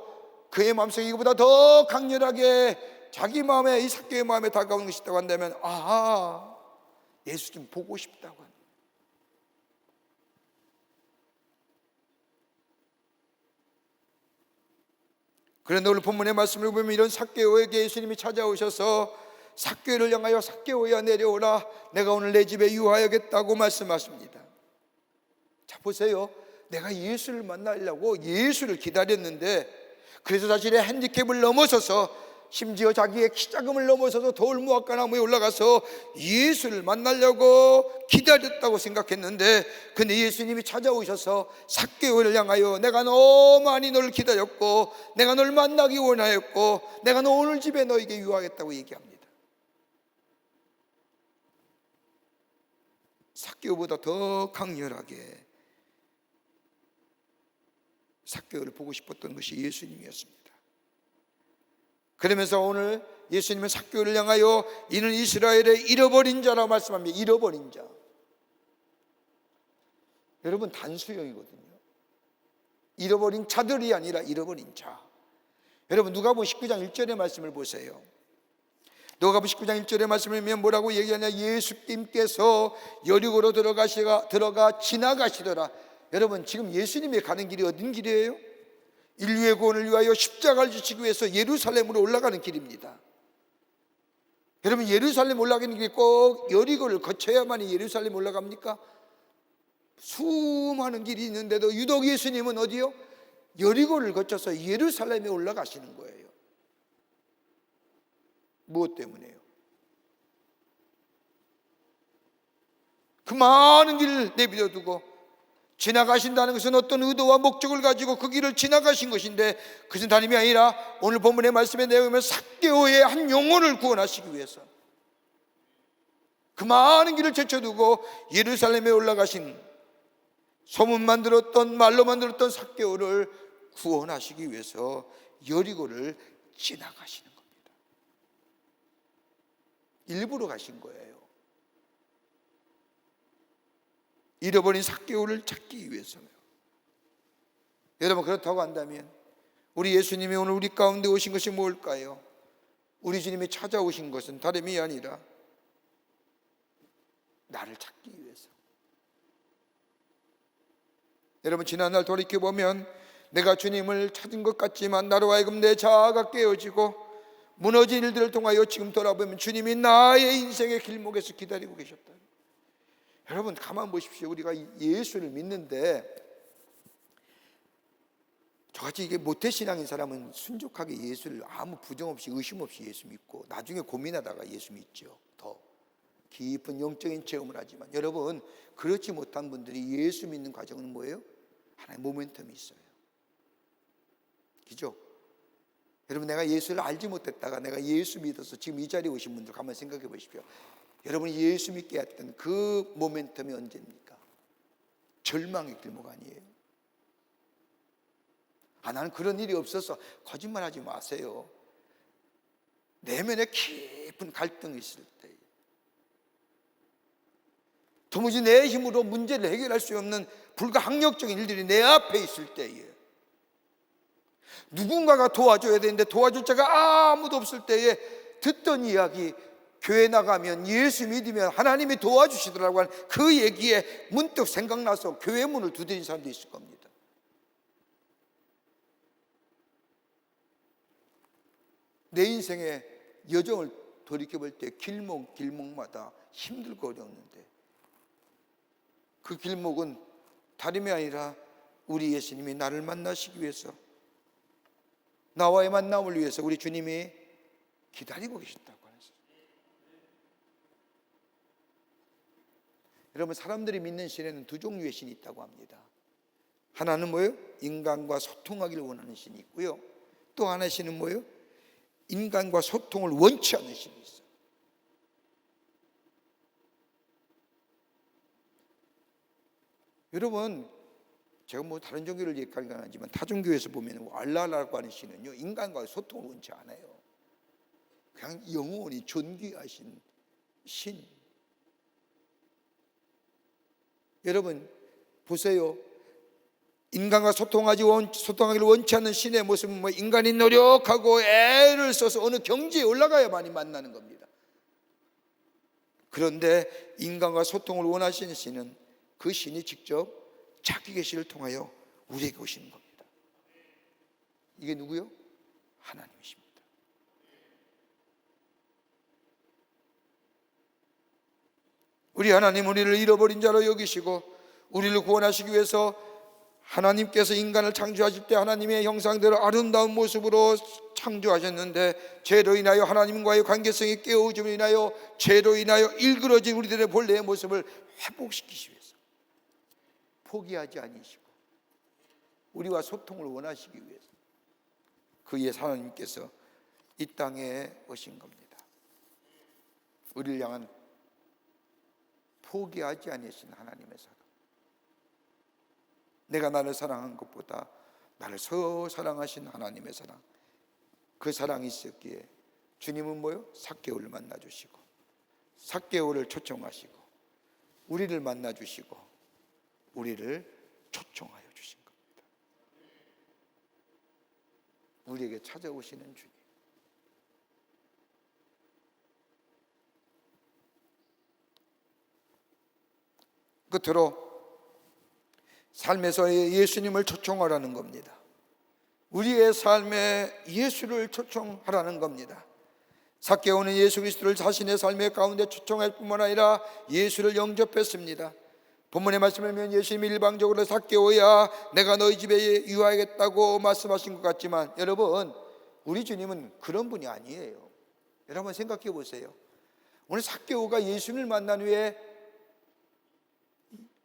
그의 마음속에 이거보다 더 강렬하게 자기 마음에, 이 삭개오의 마음에 다가오는 것이 있다고 한다면, 아, 예수 좀 보고 싶다고 합니다. 그런데 오늘 본문의 말씀을 보면 이런 삭개오에게 예수님이 찾아오셔서 삭개오를 향하여 삭개오야 내려오라, 내가 오늘 내 집에 유하여겠다고 말씀하십니다. 자, 보세요. 내가 예수를 만나려고 예수를 기다렸는데, 그래서 자신의 핸디캡을 넘어서서, 심지어 자기의 키작음을 넘어서서 돌무화과나무에 올라가서 예수를 만나려고 기다렸다고 생각했는데, 근데 예수님이 찾아오셔서 삭개오를 향하여 내가 너무 많이 너를 기다렸고 내가 널 만나기 원하였고 내가 너 오늘 집에 너에게 유하겠다고 얘기합니다. 삭개오보다 더 강렬하게 삭개오를 보고 싶었던 것이 예수님이었습니다. 그러면서 오늘 예수님은 삭개오를 향하여 이는 이스라엘의 잃어버린 자라고 말씀합니다. 잃어버린 자. 여러분, 단수형이거든요. 잃어버린 자들이 아니라 잃어버린 자. 여러분, 누가복음 19장 1절의 말씀을 보세요. 누가복음 19장 1절의 말씀을 보면 뭐라고 얘기하냐? 예수님께서 여리고로 들어가 지나가시더라. 여러분, 지금 예수님이 가는 길이 어떤 길이에요? 인류의 구원을 위하여 십자가를 지시기 위해서 예루살렘으로 올라가는 길입니다. 여러분, 예루살렘 올라가는 길이 꼭 여리고를 거쳐야만이 예루살렘 올라갑니까? 수많은 길이 있는데도 유독 예수님은 어디요? 여리고를 거쳐서 예루살렘에 올라가시는 거예요. 무엇 때문에요? 그 많은 길을 내버려 두고 지나가신다는 것은 어떤 의도와 목적을 가지고 그 길을 지나가신 것인데, 그것은 다름이 아니라 오늘 본문의 말씀에 내용하면 삭개오의 한 영혼을 구원하시기 위해서 그 많은 길을 제쳐두고 예루살렘에 올라가신, 소문만 들었던, 말로만 들었던 삭개오를 구원하시기 위해서 여리고를 지나가시는 겁니다. 일부러 가신 거예요. 잃어버린 삭개오를 찾기 위해서요. 여러분, 그렇다고 한다면 우리 예수님이 오늘 우리 가운데 오신 것이 뭘까요? 우리 주님이 찾아오신 것은 다름이 아니라 나를 찾기 위해서. 여러분, 지난날 돌이켜보면 내가 주님을 찾은 것 같지만 나로 하여금 내 자아가 깨어지고 무너진 일들을 통하여 지금 돌아보면 주님이 나의 인생의 길목에서 기다리고 계셨다. 여러분, 가만 보십시오. 우리가 예수를 믿는데 저같이 이게 모태신앙인 사람은 순종하게 예수를 아무 부정 없이 의심 없이 예수 믿고 나중에 고민하다가 예수 믿죠. 더 깊은 영적인 체험을 하지만, 여러분, 그렇지 못한 분들이 예수 믿는 과정은 뭐예요? 하나의 모멘텀이 있어요. 그죠? 여러분, 내가 예수를 알지 못했다가 내가 예수 믿어서 지금 이 자리에 오신 분들 가만히 생각해 보십시오. 여러분이 예수 믿게 했던 그 모멘텀이 언제입니까? 절망의 길목 아니에요? 나는 그런 일이 없어서. 거짓말하지 마세요. 내면에 깊은 갈등이 있을 때, 도무지 내 힘으로 문제를 해결할 수 없는 불가항력적인 일들이 내 앞에 있을 때에, 누군가가 도와줘야 되는데 도와줄 자가 아무도 없을 때에 듣던 이야기, 교회 나가면 예수 믿으면 하나님이 도와주시더라고 하는 그 얘기에 문득 생각나서 교회 문을 두드린 사람도 있을 겁니다. 내 인생의 여정을 돌이켜볼 때 길목마다 힘들고 어려웠는데, 그 길목은 다름이 아니라 우리 예수님이 나를 만나시기 위해서, 나와의 만남을 위해서 우리 주님이 기다리고 계신다고 하는 것입니다. 여러분, 사람들이 믿는 신에는 두 종류의 신이 있다고 합니다. 하나는 뭐예요? 인간과 소통하기를 원하는 신이 있고요, 또 하나의 신은 뭐예요? 인간과 소통을 원치 않는 신이 있어요. 여러분, 제가 뭐 다른 종교를 얘기하는 건 아니지만 타종교에서 보면 알라라고 하는 신은요, 인간과 소통을 원치 않아요. 그냥 영원히 존귀하신 신. 여러분 보세요. 인간과 소통하기를 원치 않는 신의 모습은 뭐 인간이 노력하고 애를 써서 어느 경지에 올라가야 많이 만나는 겁니다. 그런데 인간과 소통을 원하시는 신은, 그 신이 직접 자기 계시를 통하여 우리에게 오시는 겁니다. 이게 누구요? 하나님이십니다. 우리 하나님, 우리를 잃어버린 자로 여기시고 우리를 구원하시기 위해서 하나님께서 인간을 창조하실 때 하나님의 형상대로 아름다운 모습으로 창조하셨는데, 죄로 인하여 하나님과의 관계성이 깨어짐으로 인하여 죄로 인하여 일그러진 우리들의 본래의 모습을 회복시키시기 위해서 포기하지 아니시고 우리와 소통을 원하시기 위해서 그의 하나님께서 이 땅에 오신 겁니다. 우리를 향한 포기하지 아니하신 하나님의 사랑, 내가 나를 사랑한 것보다 나를 더 사랑하신 하나님의 사랑, 그 사랑이 있었기에 주님은 뭐요? 삭개오를 만나주시고 삭개오를 초청하시고 우리를 만나주시고 우리를 초청하여 주신 겁니다. 우리에게 찾아오시는 주님, 끝으로 삶에서의 예수님을 초청하라는 겁니다. 우리의 삶에 예수를 초청하라는 겁니다. 삭개오는 예수 그리스도를 자신의 삶의 가운데 초청할 뿐만 아니라 예수를 영접했습니다. 본문의 말씀을 보면 예수님이 일방적으로 삭개오야 내가 너희 집에 유하겠다고 말씀하신 것 같지만, 여러분, 우리 주님은 그런 분이 아니에요. 여러분 생각해 보세요. 오늘 삭개오가 예수님을 만난 후에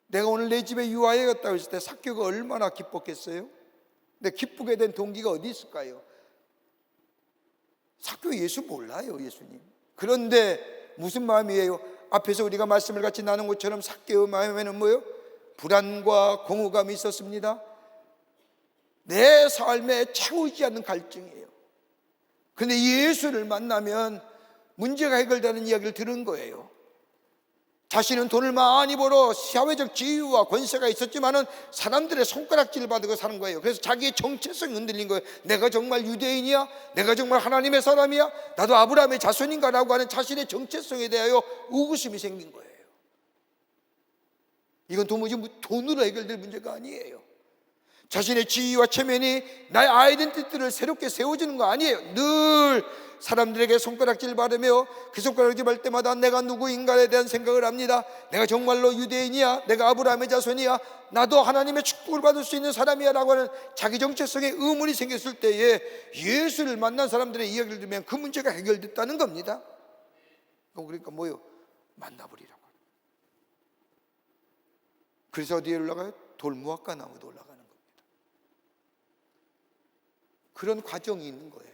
내가 오늘 내 집에 유하여야겠다고 했을 때 삭개오가 얼마나 기뻤겠어요? 근데 기쁘게 된 동기가 어디 있을까요? 삭개오 예수 몰라요, 예수님. 그런데 무슨 마음이에요? 앞에서 우리가 말씀을 같이 나눈 것처럼 삭개오 마음에는 뭐예요? 불안과 공허감이 있었습니다. 내 삶에 채우지 않는 갈증이에요. 그런데 예수를 만나면 문제가 해결되는 이야기를 들은 거예요. 자신은 돈을 많이 벌어 사회적 지위와 권세가 있었지만은 사람들의 손가락질을 받고 사는 거예요. 그래서 자기의 정체성이 흔들린 거예요. 내가 정말 유대인이야? 내가 정말 하나님의 사람이야? 나도 아브라함의 자손인가? 라고 하는 자신의 정체성에 대하여 의구심이 생긴 거예요. 이건 도무지 돈으로 해결될 문제가 아니에요. 자신의 지위와 체면이 나의 아이덴티티를 새롭게 세워주는 거 아니에요. 늘 사람들에게 손가락질 받으며 그 손가락질 받을 때마다 내가 누구인가에 대한 생각을 합니다. 내가 정말로 유대인이야? 내가 아브라함의 자손이야? 나도 하나님의 축복을 받을 수 있는 사람이야? 라고 하는 자기 정체성에 의문이 생겼을 때에 예수를 만난 사람들의 이야기를 들으면 그 문제가 해결됐다는 겁니다. 그러니까 뭐요? 만나버리라고. 그래서 어디에 올라가요? 돌무화과 나무도 올라가는 겁니다. 그런 과정이 있는 거예요.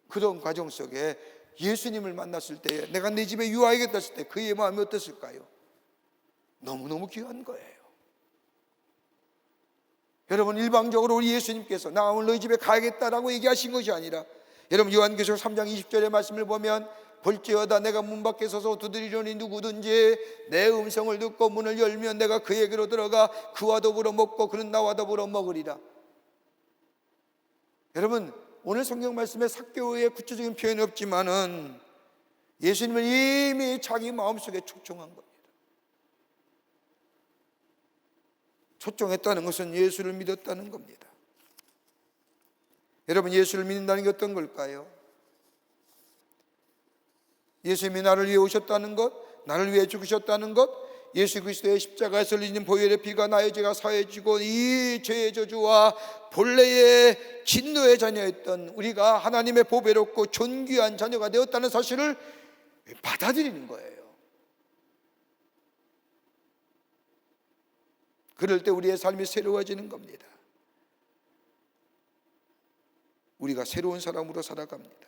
그런 과정 속에 예수님을 만났을 때, 내가 내 집에 유하겠다 했을 때 그의 마음이 어땠을까요? 너무너무 귀한 거예요. 여러분, 일방적으로 우리 예수님께서 나 오늘 너희 집에 가야겠다라고 얘기하신 것이 아니라 여러분 요한계시록 3장 20절의 말씀을 보면 볼지어다 내가 문 밖에 서서 두드리려니 누구든지 내 음성을 듣고 문을 열면 내가 그에게로 들어가 그와 더불어 먹고 그는 나와 더불어 먹으리라. 여러분 오늘 성경 말씀에 삭개오의 구체적인 표현이 없지만은 예수님을 이미 자기 마음속에 초청한 겁니다. 초청했다는 것은 예수를 믿었다는 겁니다. 여러분 예수를 믿는다는 게 어떤 걸까요? 예수님이 나를 위해 오셨다는 것, 나를 위해 죽으셨다는 것, 예수 그리스도의 십자가에서 흘리는 보혈의 피가 나의 죄가 사해지고 이 죄의 저주와 본래의 진노의 자녀였던 우리가 하나님의 보배롭고 존귀한 자녀가 되었다는 사실을 받아들이는 거예요. 그럴 때 우리의 삶이 새로워지는 겁니다. 우리가 새로운 사람으로 살아갑니다.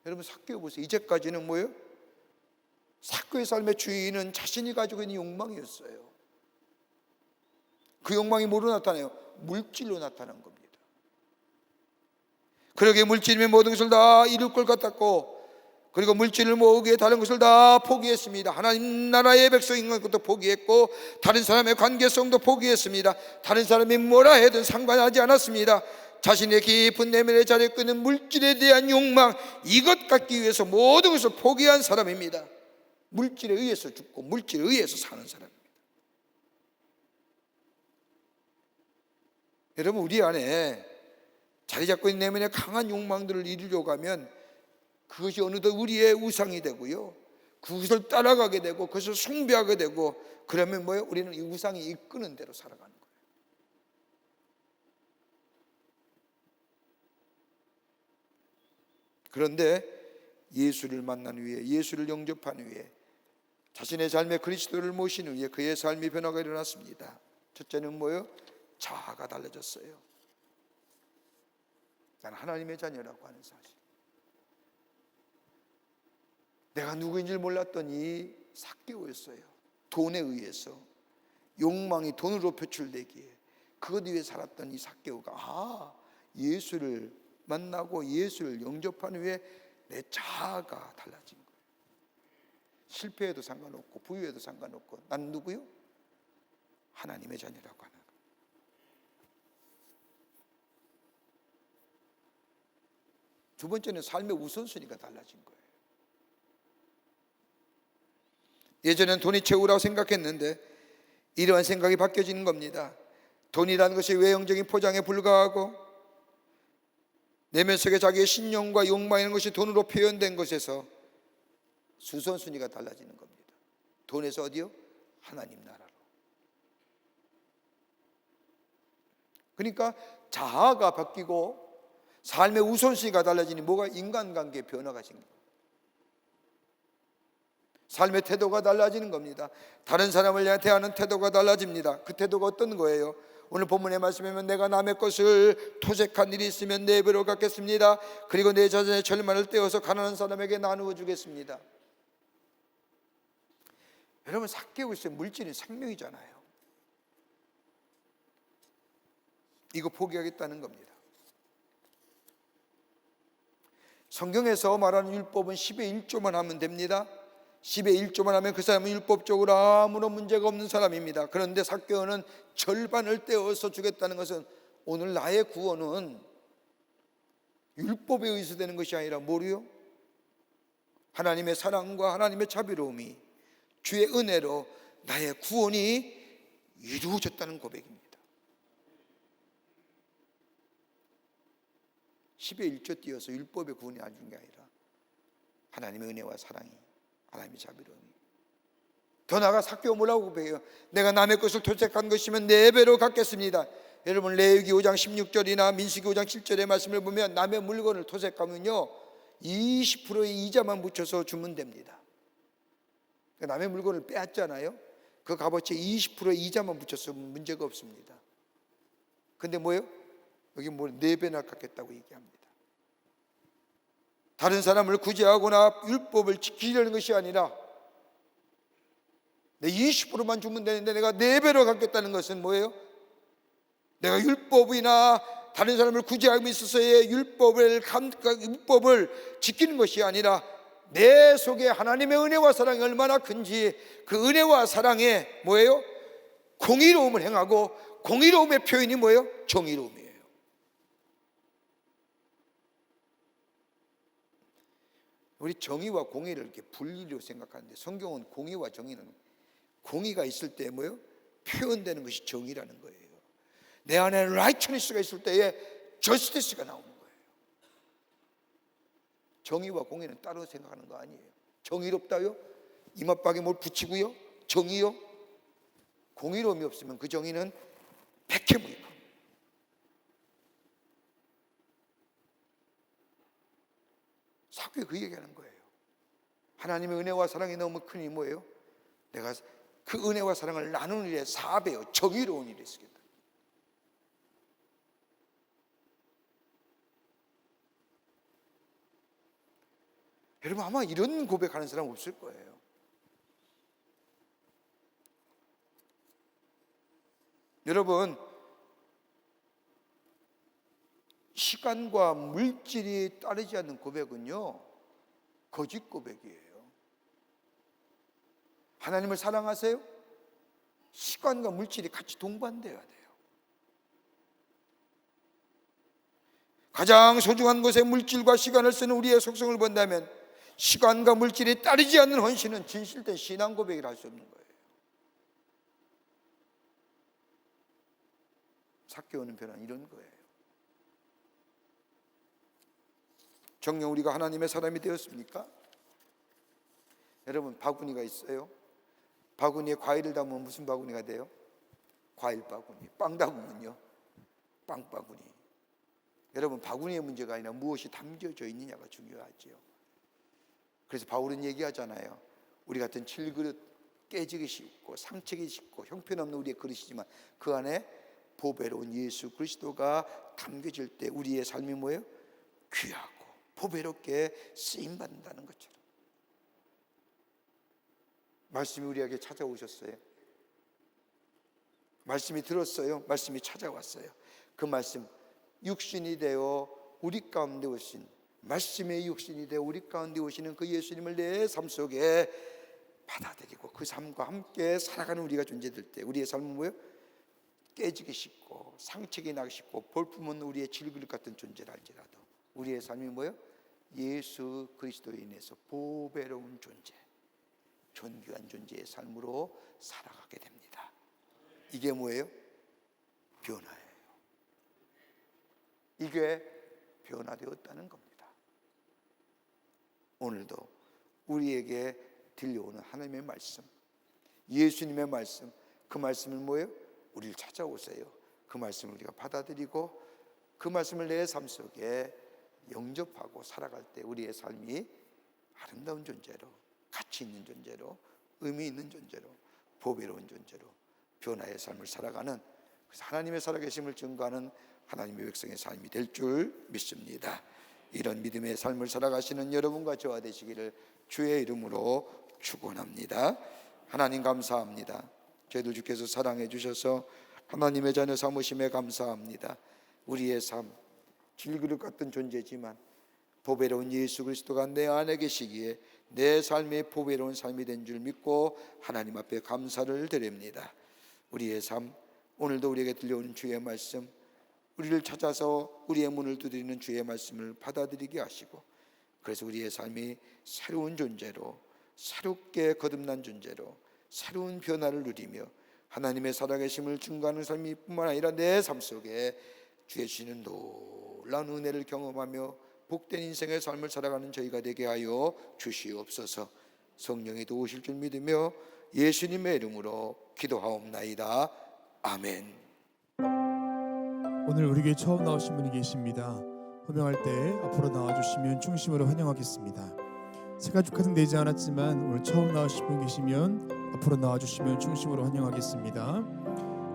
여러분 삭개오 보세요. 이제까지는 뭐예요? 삭개오의 삶의 주인은 자신이 가지고 있는 욕망이었어요. 그 욕망이 뭐로 나타나요? 물질로 나타난 겁니다. 그러기에 물질이면 모든 것을 다 이룰 것 같았고, 그리고 물질을 모으기 위해 다른 것을 다 포기했습니다. 하나님 나라의 백성인 것도 포기했고 다른 사람의 관계성도 포기했습니다. 다른 사람이 뭐라 해도 상관하지 않았습니다. 자신의 깊은 내면의 자리에 끄는 물질에 대한 욕망, 이것 갖기 위해서 모든 것을 포기한 사람입니다. 물질에 의해서 죽고 물질에 의해서 사는 사람입니다. 여러분 우리 안에 자리 잡고 있는 내면의 강한 욕망들을 이루려고 하면 그것이 어느덧 우리의 우상이 되고요, 그것을 따라가게 되고 그것을 숭배하게 되고, 그러면 뭐예요? 우리는 이 우상이 이끄는 대로 살아가는 거예요. 그런데 예수를 만난 후에, 예수를 영접한 후에, 자신의 삶에 그리스도를 모신 후에 그의 삶이 변화가 일어났습니다. 첫째는 뭐예요? 자아가 달라졌어요. 난 하나님의 자녀라고 하는 사실. 내가 누구인지 몰랐던 이 삭개오였어요. 돈에 의해서, 욕망이 돈으로 표출되기에 그것 위해 살았던 이 삭개오가 예수를 만나고 예수를 영접한 후에 내 자아가 달라진 거예요. 실패해도 상관없고 부유해도 상관없고 난 누구요? 하나님의 자녀라고 하는 거예요. 두 번째는 삶의 우선순위가 달라진 거예요. 예전엔 돈이 최고라고 생각했는데 이러한 생각이 바뀌어지는 겁니다. 돈이라는 것이 외형적인 포장에 불과하고 내면 속에 자기의 신념과 욕망이라는 것이 돈으로 표현된 것에서 우선순위가 달라지는 겁니다. 돈에서 어디요? 하나님 나라로. 그러니까 자아가 바뀌고 삶의 우선순위가 달라지니 뭐가? 인간관계의 변화가 생깁니다. 삶의 태도가 달라지는 겁니다. 다른 사람을 대하는 태도가 달라집니다. 그 태도가 어떤 거예요? 오늘 본문의 말씀이면 내가 남의 것을 토색한 일이 있으면 네 배로 갚겠습니다. 그리고 내 자신의 절망을 떼어서 가난한 사람에게 나누어 주겠습니다. 여러분 삭개오 있어요. 물질은 생명이잖아요. 이거 포기하겠다는 겁니다. 성경에서 말하는 율법은 10의 1조만 하면 됩니다. 10의 1조만 하면 그 사람은 율법적으로 아무런 문제가 없는 사람입니다. 그런데 삭개오는 절반을 떼어서 주겠다는 것은 오늘 나의 구원은 율법에 의해서 되는 것이 아니라 뭐로요? 하나님의 사랑과 하나님의 자비로움이, 주의 은혜로 나의 구원이 이루어졌다는 고백입니다. 10의 1조 띄어서 율법의 구원이 아닌 게 아니라 하나님의 은혜와 사랑이, 하나님의 자비로움이. 더 나아가 삭개오 뭐라고 고백해요? 내가 남의 것을 토색한 것이면 네 배로 갚겠습니다. 여러분 레위기 5장 16절이나 민수기 5장 7절의 말씀을 보면 남의 물건을 토색하면요 20%의 이자만 붙여서 주면 됩니다. 남의 물건을 빼앗잖아요. 그 값어치에 20%의 이자만 붙여서 문제가 없습니다. 근데 뭐예요? 여기 뭐 4배나 갚겠다고 얘기합니다. 다른 사람을 구제하거나 율법을 지키려는 것이 아니라 내 20%만 주면 되는데 내가 4배로 갚겠다는 것은 뭐예요? 내가 율법이나 다른 사람을 구제하기 있어서의 율법을 지키는 것이 아니라 내 속에 하나님의 은혜와 사랑이 얼마나 큰지 그 은혜와 사랑에 뭐예요? 공의로움을 행하고, 공의로움의 표현이 뭐예요? 정의로움이에요. 우리 정의와 공의를 이렇게 분리로 생각하는데 성경은 공의와 정의는, 공의가 있을 때 뭐예요? 표현되는 것이 정의라는 거예요. 내 안에 righteousness가 있을 때에 justice가 나오는 거예요. 정의와 공의는 따로 생각하는 거 아니에요. 정의롭다요? 이맛박에 뭘 붙이고요? 정의요? 공의로움이 없으면 그 정의는 백해무익합니다. 사교에 그 얘기하는 거예요. 하나님의 은혜와 사랑이 너무 크니 뭐예요? 내가 그 은혜와 사랑을 나누는 일에 사배요 정의로운 일이 있겠다. 여러분 아마 이런 고백하는 사람 없을 거예요. 여러분, 시간과 물질이 따르지 않는 고백은요 거짓 고백이에요. 하나님을 사랑하세요? 시간과 물질이 같이 동반되어야 돼요. 가장 소중한 것에 물질과 시간을 쓰는 우리의 속성을 본다면 시간과 물질이 따르지 않는 헌신은 진실된 신앙 고백이라 할 수 없는 거예요. 삭개오는 변화는 이런 거예요. 정녕 우리가 하나님의 사람이 되었습니까? 여러분 바구니가 있어요. 바구니에 과일을 담으면 무슨 바구니가 돼요? 과일 바구니. 빵 담으면요 빵 바구니. 여러분 바구니의 문제가 아니라 무엇이 담겨져 있느냐가 중요하죠. 그래서 바울은 얘기하잖아요. 우리 같은 질그릇 깨지기 쉽고 상처기 쉽고 형편없는 우리의 그릇이지만 그 안에 보배로운 예수 그리스도가 담겨질 때 우리의 삶이 뭐예요? 귀하고 보배롭게 쓰임받는다는 것처럼. 말씀이 우리에게 찾아오셨어요. 말씀이 들었어요. 말씀이 찾아왔어요. 그 말씀 육신이 되어 우리 가운데 오신, 말씀의 육신이 되어 우리 가운데 오시는 그 예수님을 내 삶 속에 받아들이고 그 삶과 함께 살아가는 우리가 존재될 때 우리의 삶은 뭐예요? 깨지기 쉽고 상처가 나기 쉽고 볼품없는 우리의 질그릇 같은 존재라 할지라도 우리의 삶이 뭐예요? 예수 그리스도에 인해서 보배로운 존재, 존귀한 존재의 삶으로 살아가게 됩니다. 이게 뭐예요? 변화예요. 이게 변화되었다는 겁니다. 오늘도 우리에게 들려오는 하나님의 말씀, 예수님의 말씀, 그 말씀은 뭐예요? 우리를 찾아오세요. 그 말씀을 우리가 받아들이고 그 말씀을 내 삶 속에 영접하고 살아갈 때 우리의 삶이 아름다운 존재로, 가치 있는 존재로, 의미 있는 존재로, 보배로운 존재로 변화의 삶을 살아가는, 그래서 하나님의 살아계심을 증거하는 하나님의 백성의 삶이 될 줄 믿습니다. 이런 믿음의 삶을 살아가시는 여러분과 저와 되시기를 주의 이름으로 축원합니다. 하나님 감사합니다. 저희들 주께서 사랑해 주셔서 하나님의 자녀 삼으심에 감사합니다. 우리의 삶 질그릇 같은 존재지만 보배로운 예수 그리스도가 내 안에 계시기에 내 삶이 보배로운 삶이 된 줄 믿고 하나님 앞에 감사를 드립니다. 우리의 삶, 오늘도 우리에게 들려오는 주의 말씀, 우리를 찾아서 우리의 문을 두드리는 주의 말씀을 받아들이게 하시고, 그래서 우리의 삶이 새로운 존재로, 새롭게 거듭난 존재로 새로운 변화를 누리며 하나님의 살아계심을 증거하는 삶이 뿐만 아니라 내 삶 속에 주의 주시는 놀라운 은혜를 경험하며 복된 인생의 삶을 살아가는 저희가 되게 하여 주시옵소서. 성령이 도우실 줄 믿으며 예수님의 이름으로 기도하옵나이다. 아멘. 오늘 우리 교회 처음 나오신 분이 계십니다. 호명할 때 앞으로 나와주시면 중심으로 환영하겠습니다. 새가족 같은 되지 않았지만 오늘 처음 나오신 분 계시면 앞으로 나와주시면 중심으로 환영하겠습니다.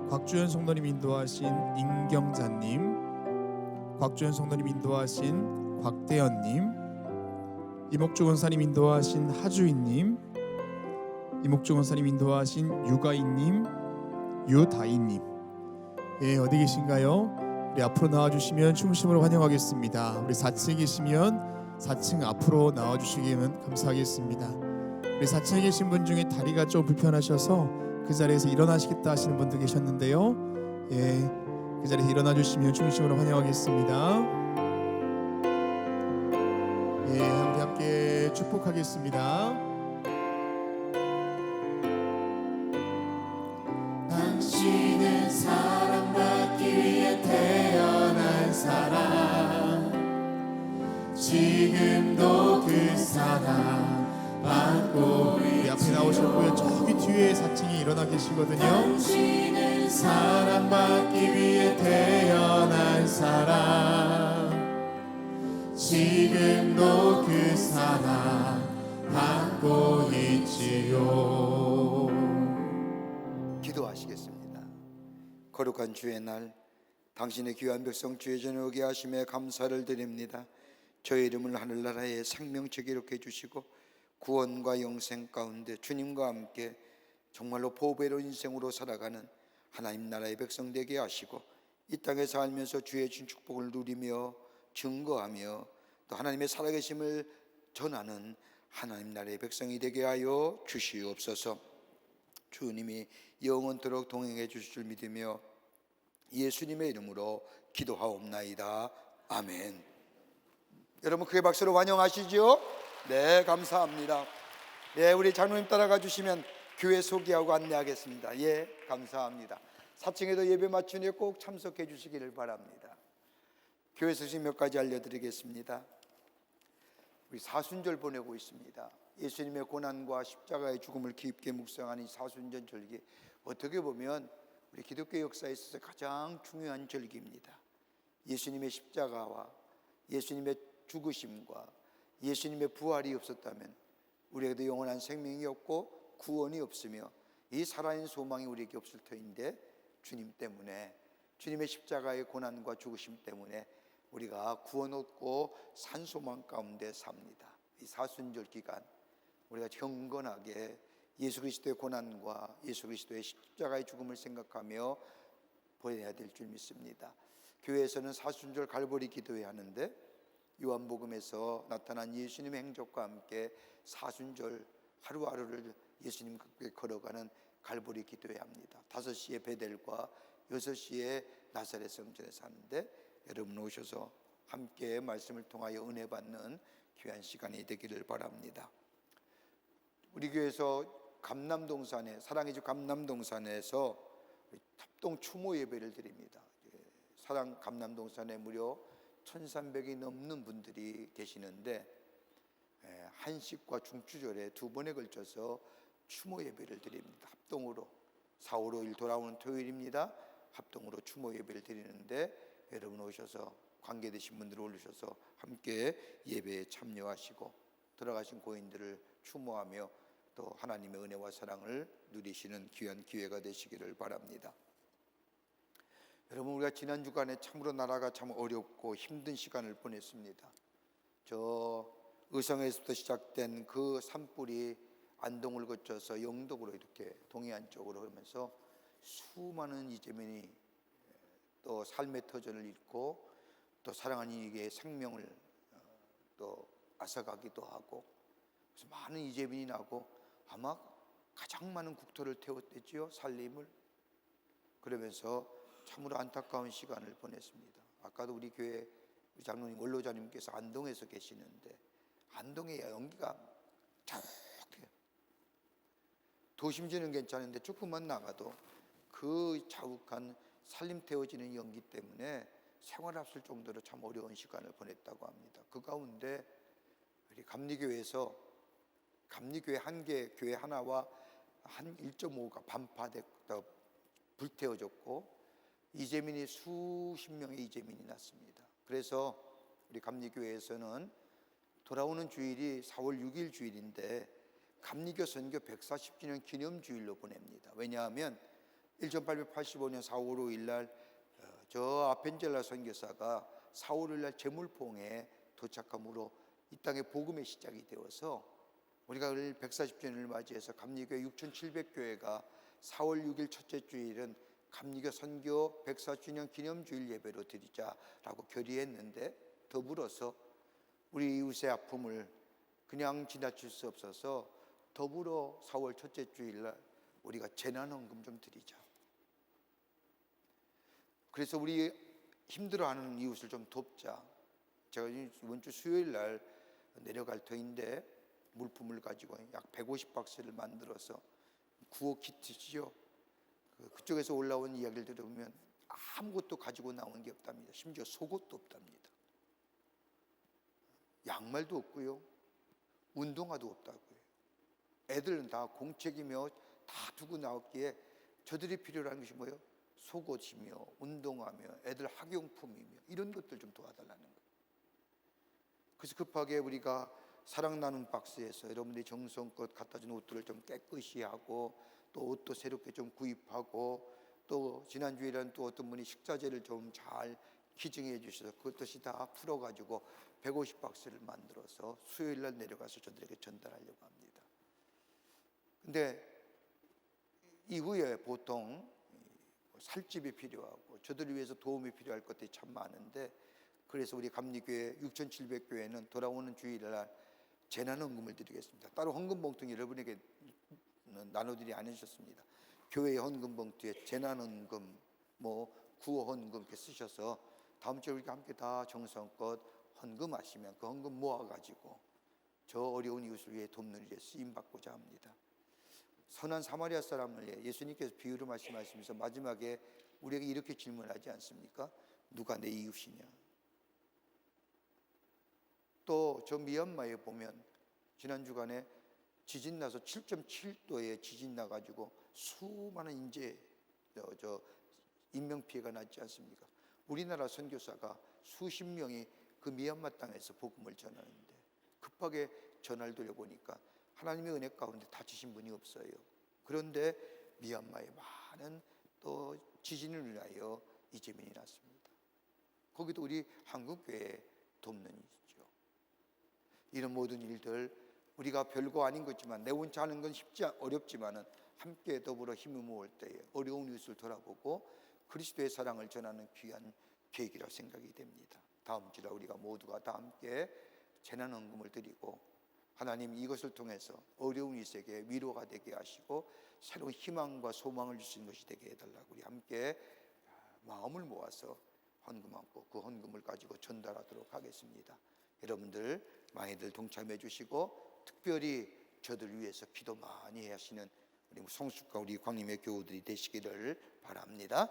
곽주현 성도님 인도하신 임경자님, 곽주현 성도님 인도하신 곽대현님, 이목종 원사님 인도하신 하주인님, 이목종 원사님 인도하신 유가인님, 유다인님. 예, 어디 계신가요? 우리 앞으로 나와주시면 충심으로 환영하겠습니다. 우리 4층에 계시면 4층 앞으로 나와주시기면 감사하겠습니다. 우리 4층에 계신 분 중에 다리가 좀 불편하셔서 그 자리에서 일어나시겠다 하시는 분도 계셨는데요. 그 자리에서 일어나 주시면 충심으로 환영하겠습니다. 우리 함께 축복하겠습니다. 당신은 사랑받기 위해 태어난 사람, 지금도 그 사랑 받고 우리 앞에 나오셨고요. 저기 뒤에 4층에 일어나 계시거든요. 당신은 사랑받기 위해 태어난 사람, 지금도 그 사랑 받고 있지요. 기도하시겠습니다. 거룩한 주의 날, 당신의 귀한 백성 주의 전에 오게 하심에 감사를 드립니다. 저의 이름을 하늘나라에 생명책 기록해 주시고 구원과 영생 가운데 주님과 함께 정말로 보배로 인생으로 살아가는 하나님 나라의 백성 되게 하시고, 이 땅에 살면서 주의 준 축복을 누리며 증거하며 또 하나님의 살아계심을 전하는 하나님 나라의 백성이 되게 하여 주시옵소서. 주님이 영원토록 동행해 주실 줄 믿으며 예수님의 이름으로 기도하옵나이다. 아멘. 여러분 크게 박수로 환영하시죠? 네, 감사합니다. 네, 우리 장로님 따라가 주시면 교회 소개하고 안내하겠습니다. 예, 감사합니다. 4층에도 예배 맞추니 꼭 참석해 주시기를 바랍니다. 교회 소식 몇 가지 알려드리겠습니다. 우리 사순절 보내고 있습니다. 예수님의 고난과 십자가의 죽음을 깊게 묵상하는 이 사순절 절기, 어떻게 보면 우리 기독교 역사에 있어서 가장 중요한 절기입니다. 예수님의 십자가와 예수님의 죽으심과 예수님의 부활이 없었다면 우리에게도 영원한 생명이 없고 구원이 없으며 이 살아있는 소망이 우리에게 없을 터인데, 주님 때문에, 주님의 십자가의 고난과 죽으심 때문에 우리가 구원 얻고 산소망 가운데 삽니다. 이 사순절 기간 우리가 경건하게 예수 그리스도의 고난과 예수 그리스도의 십자가의 죽음을 생각하며 보내야 될 줄 믿습니다. 교회에서는 사순절 갈보리 기도회 하는데, 요한복음에서 나타난 예수님의 행적과 함께 사순절 하루하루를 예수님 께 걸어가는 갈보리 기도회 합니다. 5시에 베델과 6시에 나사렛 성전에서 하는데, 여러분 오셔서 함께 말씀을 통하여 은혜 받는 귀한 시간이 되기를 바랍니다. 우리 교회에서 감남동산에, 사랑의 집 감남동산에서 합동 추모 예배를 드립니다. 사랑 감남동산에 무려 1,300이 넘는 분들이 계시는데, 한식과 중추절에 2번에 걸쳐서 추모 예배를 드립니다. 합동으로 4, 5, 5일 돌아오는 토요일입니다. 합동으로 추모 예배를 드리는데, 여러분 오셔서 관계되신 분들 올리셔서 함께 예배에 참여하시고 돌아가신 고인들을 추모하며 또 하나님의 은혜와 사랑을 누리시는 귀한 기회가 되시기를 바랍니다. 여러분, 우리가 지난 주간에 참으로 나라가 참 어렵고 힘든 시간을 보냈습니다. 저 의성에서부터 시작된 그 산불이 안동을 거쳐서 영덕으로 이렇게 동해안 쪽으로 흐르면서 수많은 이재민이 또 삶의 터전을 잃고 또 사랑하는 이에게 생명을 또 앗아가기도 하고, 그래서 많은 이재민이 나고 아마 가장 많은 국토를 태웠댔지요, 살림을. 그러면서 참으로 안타까운 시간을 보냈습니다. 아까도 우리 교회 우리 장로님 원로자님께서 안동에서 계시는데, 안동의 연기가 자욱해요. 도심지는 괜찮은데 조금만 나가도 그 자욱한 살림 태워지는 연기 때문에 생활할 정도로 참 어려운 시간을 보냈다고 합니다. 그 가운데 우리 감리교회에서 감리교회 한 개 교회 하나와 한 1.5가 반파됐다 불태워졌고, 이재민이 수십 명의 이재민이 났습니다. 그래서 우리 감리교회에서는 돌아오는 주일이 4월 6일 주일인데 감리교 선교 140주년 기념주일로 보냅니다. 왜냐하면 1885년 4월 5일 날 저 아펜젤라 선교사가 4월 5일 날 제물봉에 도착함으로 이 땅의 복음의 시작이 되어서 우리가 140주년을 맞이해서 감리교회 6,700교회가 4월 6일 첫째 주일은 감리교 선교 104주년 기념주일 예배로 드리자라고 결의했는데, 더불어서 우리 이웃의 아픔을 그냥 지나칠 수 없어서 더불어 4월 첫째 주일날 우리가 재난헌금 좀 드리자. 그래서 우리 힘들어하는 이웃을 좀 돕자. 제가 이번 주 수요일날 내려갈 터인데 물품을 가지고 약 150박스를 만들어서 구호 키트지요. 그쪽에서 올라온 이야기를 들어보면 아무것도 가지고 나온 게 없답니다. 심지어 속옷도 없답니다. 양말도 없고요, 운동화도 없다고요. 애들은 다 공책이며 다 두고 나왔기에 저들이 필요한 것이 뭐예요? 속옷이며 운동화며 애들 학용품이며 이런 것들 좀 도와달라는 거예요. 그래서 급하게 우리가 사랑 나눔 박스에서 여러분들이 정성껏 갖다 준 옷들을 좀 깨끗이 하고, 또 옷도 새롭게 좀 구입하고, 또 지난주에는 또 어떤 분이 식자재를 좀 잘 기증해 주셔서 그것도 다 풀어가지고 150박스를 만들어서 수요일날 내려가서 저들에게 전달하려고 합니다. 근데 이후에 보통 살집이 필요하고 저들을 위해서 도움이 필요할 것들이 참 많은데, 그래서 우리 감리교회 6700교회는 돌아오는 주일날 재난헌금을 드리겠습니다. 따로 헌금 봉투는 여러분에게 나눠드리지 않으셨습니다. 교회 헌금 봉투에 재난헌금, 구호헌금 이렇게 쓰셔서 다음 주에 우리가 함께 다 정성껏 헌금하시면 그 헌금 모아가지고 저 어려운 이웃을 위해 돕는 일에 쓰임받고자 합니다. 선한 사마리아 사람을 예수님께서 비유로 말씀하시면서 마지막에 우리에게 이렇게 질문하지 않습니까? 누가 내 이웃이냐? 또 저 미얀마에 보면 지난 주간에 지진 나서 7.7도의 지진 나가지고 수많은 인명 피해가 났지 않습니까? 우리나라 선교사가 수십 명이 그 미얀마 땅에서 복음을 전하는데 급하게 전화를 돌려보니까 하나님의 은혜 가운데 다치신 분이 없어요. 그런데 미얀마에 많은 또 지진을 인하여 이재민이 났습니다. 거기도 우리 한국교회 돕는 일이죠. 이런 모든 일들 우리가 별거 아닌 거지만 내 혼자 하는 건 어렵지만은 함께 더불어 힘을 모을 때에 어려운 이웃을 돌아보고 그리스도의 사랑을 전하는 귀한 계기라고 생각이 됩니다. 다음 주에 우리가 모두가 다 함께 재난헌금을 드리고 하나님 이것을 통해서 어려운 이웃에게 위로가 되게 하시고 새로운 희망과 소망을 주시는 것이 되게 해달라고 우리 함께 마음을 모아서 헌금하고 그 헌금을 가지고 전달하도록 하겠습니다. 여러분들 많이들 동참해 주시고 특별히 저들 위해서 기도 많이 하시는 우리 성숙과 우리 광림의 교우들이 되시기를 바랍니다.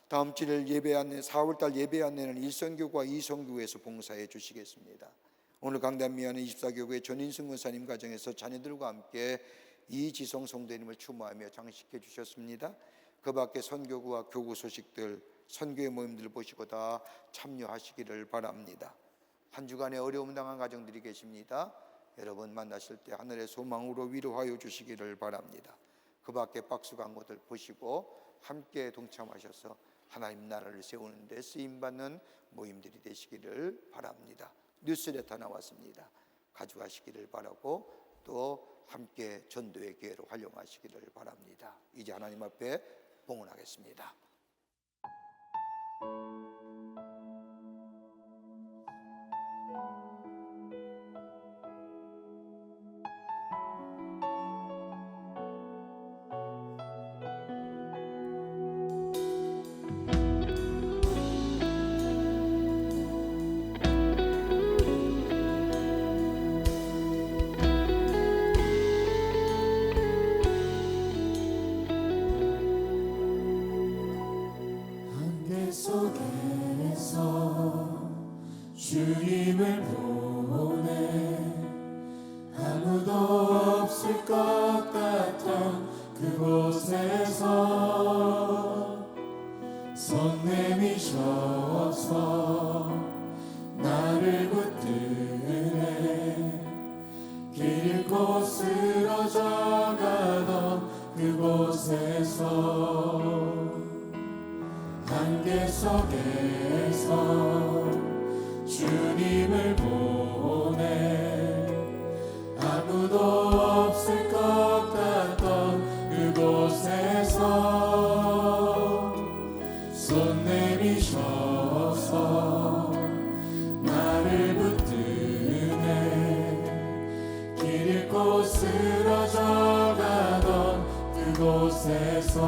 다음 주일 예배 안내 4월달 예배 안내는 일선교구와 이선교구에서 봉사해 주시겠습니다. 오늘 강단미안의 24교구의 전인승 권사님 가정에서 자녀들과 함께 이지성 성도님을 추모하며 장식해 주셨습니다. 그 밖에 선교구와 교구 소식들 선교의 모임들을 보시고 다 참여하시기를 바랍니다. 한 주간에 어려움 당한 가정들이 계십니다. 여러분 만나실 때 하늘의 소망으로 위로하여 주시기를 바랍니다. 그 밖에 박수 광고들 보시고 함께 동참하셔서 하나님 나라를 세우는 데 쓰임받는 모임들이 되시기를 바랍니다. 뉴스레터 나왔습니다. 가져가시기를 바라고 또 함께 전도의 기회로 활용하시기를 바랍니다. 이제 하나님 앞에 봉헌하겠습니다. 주님을 보내 아무도 없을 것 같아 그곳에서 손 내미셔서 나를 붙드네 길 잃고 쓰러져 가던 그곳에서 안개 속에서 주님을 보내 아무도 없을 것 같던 그곳에서 길 잃고 쓰러져 가던 그곳에서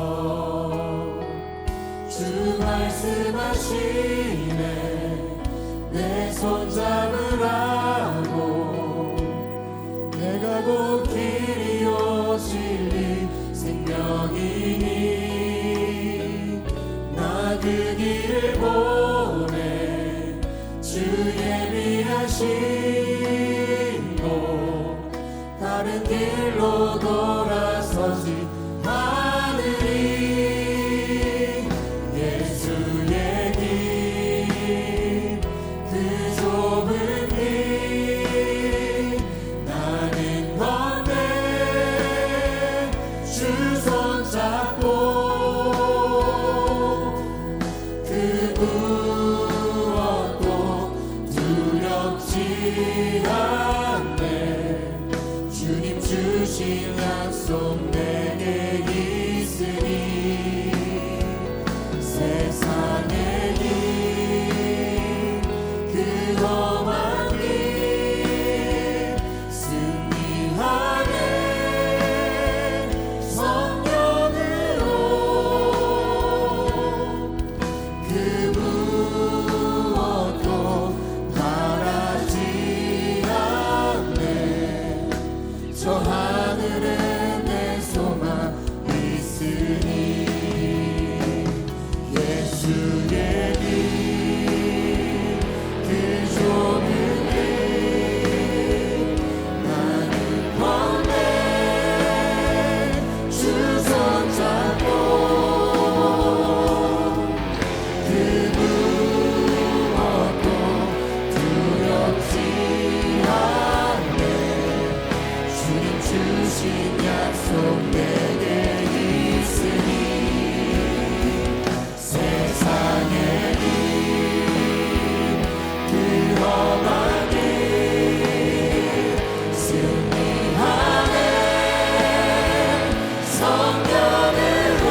주 말씀하시네 내 손 잡으라고 내가 곧 길이요 진리 생명이니 나 그 길을 보내 주 예비하신 곳 다른 길로 돌아서지 하늘이 예수의 길 그 좁은 길 나는 건데 주 손잡고 그 무엇도 두렵지 않네 주님 주신 약속 내게 있으니 세상의 길 그 험한 길 승리하네 성령으로 그 무엇도 바라지 않네 저 하늘에 내 소망 있으니 예수의 길 그 좁은 길 나는 건데 주 손잡고 그 무엇도 두렵지 않네 주님 주신 약속 내게 있으니 세상의 길 그 험한 길 승리하네 성령으로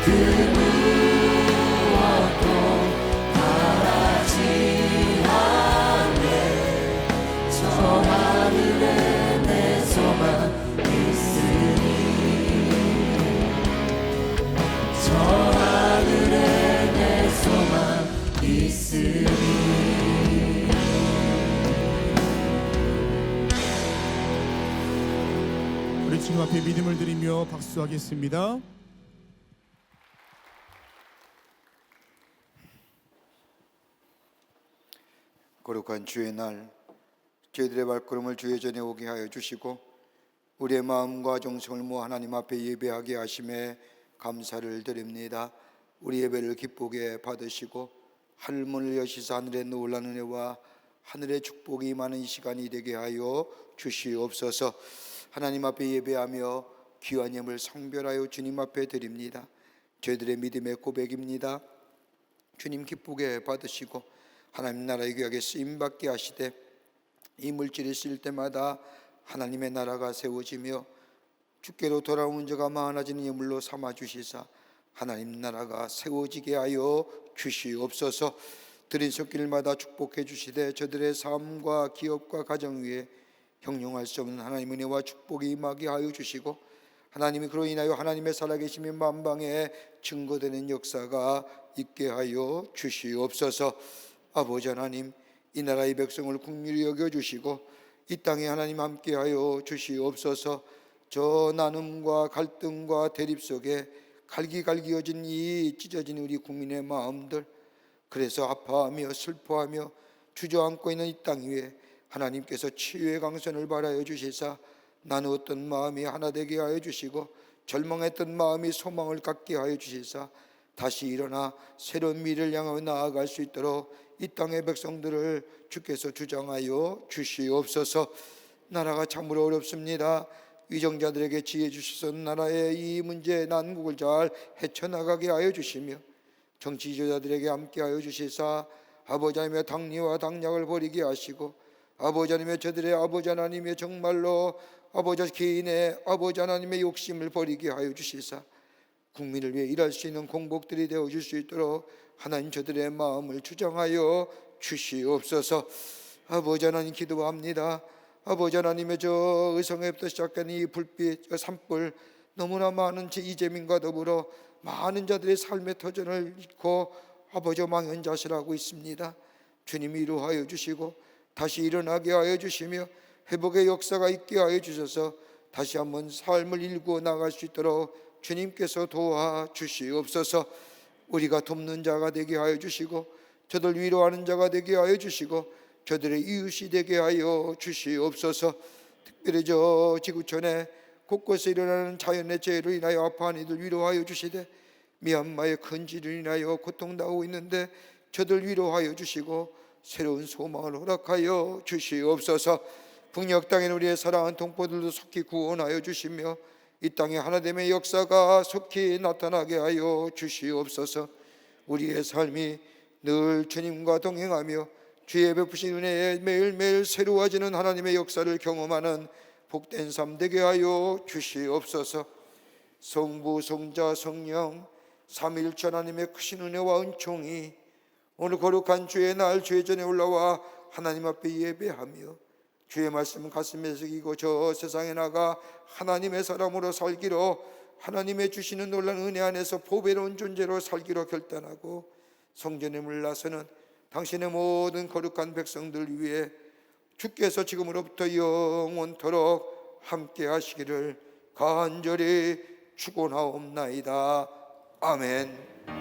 그 무엇도 바라지 않네 저 하늘에 내 소망 있으니 저 하늘에 내 소망 있으니 우리 주님 앞에 믿음을 드리며 박수하겠습니다. 거룩한 주의 날 저희들의 발걸음을 주의 전에 오게 하여 주시고 우리의 마음과 정성을 모아 하나님 앞에 예배하게 하심에 감사를 드립니다. 우리 예배를 기쁘게 받으시고 하늘문을 여시사 하늘의 놀라운 은혜와 하늘의 축복이 임하는 이 시간이 되게 하여 주시옵소서. 하나님 앞에 예배하며 귀한 예물 성별하여 주님 앞에 드립니다. 저희들의 믿음의 고백입니다. 주님 기쁘게 받으시고 하나님 나라의 귀하게 쓰임받게 하시되 이 물질이 쓰일 때마다 하나님의 나라가 세워지며 주께로 돌아오는 자가 많아지는 예물로 삼아주시사 하나님 나라가 세워지게 하여 주시옵소서. 드린 손길마다 축복해 주시되 저들의 삶과 기업과 가정 위에 형용할 수 없는 하나님의 은혜와 축복이 임하게 하여 주시고 하나님이 그로 인하여 하나님의 살아계심이 만방에 증거되는 역사가 있게 하여 주시옵소서. 아버지 하나님 이 나라의 백성을 긍휼히 여겨주시고 이 땅에 하나님 함께하여 주시옵소서. 저 나눔과 갈등과 대립 속에 갈기갈기어진 이 찢어진 우리 국민의 마음들 그래서 아파하며 슬퍼하며 주저앉고 있는 이 땅 위에 하나님께서 치유의 강선을 발하여 주시사 나누었던 마음이 하나 되게 하여 주시고 절망했던 마음이 소망을 갖게 하여 주시사 다시 일어나 새로운 미래를 향하여 나아갈 수 있도록 이 땅의 백성들을 주께서 주장하여 주시옵소서. 나라가 참으로 어렵습니다. 위정자들에게 지혜 주셔서 나라의 이 문제 난국을 잘 헤쳐나가게 하여 주시며 정치 지도자들에게 함께하여 주시사 아버지 하나님의 당리와 당략을 버리게 하시고 아버지 하나님의 저들의 아버지 하나님의 정말로 아버지 개인의 아버지 하나님의 욕심을 버리게 하여 주시사 국민을 위해 일할 수 있는 공복들이 되어줄 수 있도록 하나님 저들의 마음을 주장하여 주시옵소서. 아버지 하나님 기도합니다. 아버지 하나님의 저 의성에부터 시작된 이 불빛, 저 산불, 너무나 많은 이재민과 더불어 많은 자들의 삶의 터전을 잃고 아버지 망연자실하고 있습니다. 주님이 위로하여 주시고 다시 일어나게 하여 주시며 회복의 역사가 있게 하여 주셔서 다시 한번 삶을 일구어 나갈 수 있도록 주님께서 도와주시옵소서. 우리가 돕는 자가 되게 하여 주시고 저들 위로하는 자가 되게 하여 주시고 저들의 이웃이 되게 하여 주시옵소서. 특별히 저 지구촌에 곳곳에 일어나는 자연의 재해로 인하여 아파하는 이들 위로하여 주시되 미얀마의 큰 지로 인하여 고통당하고 있는데 저들 위로하여 주시고 새로운 소망을 허락하여 주시옵소서. 북녘 땅에는 우리의 사랑하는 동포들도 속히 구원하여 주시며 이 땅에 하나됨의 역사가 속히 나타나게 하여 주시옵소서. 우리의 삶이 늘 주님과 동행하며 주의 베푸신 은혜에 매일매일 새로워지는 하나님의 역사를 경험하는 복된 삶 되게 하여 주시옵소서. 성부 성자 성령 삼위일체 하나님의 크신 은혜와 은총이 오늘 거룩한 주의 날 주의 전에 올라와 하나님 앞에 예배하며 주의 말씀은 가슴에 새기고 저 세상에 나가 하나님의 사람으로 살기로, 하나님의 주시는 놀라운 은혜 안에서 보배로운 존재로 살기로 결단하고 성전에 물러서는 당신의 모든 거룩한 백성들 위해 주께서 지금으로부터 영원토록 함께 하시기를 간절히 축원하옵나이다. 아멘.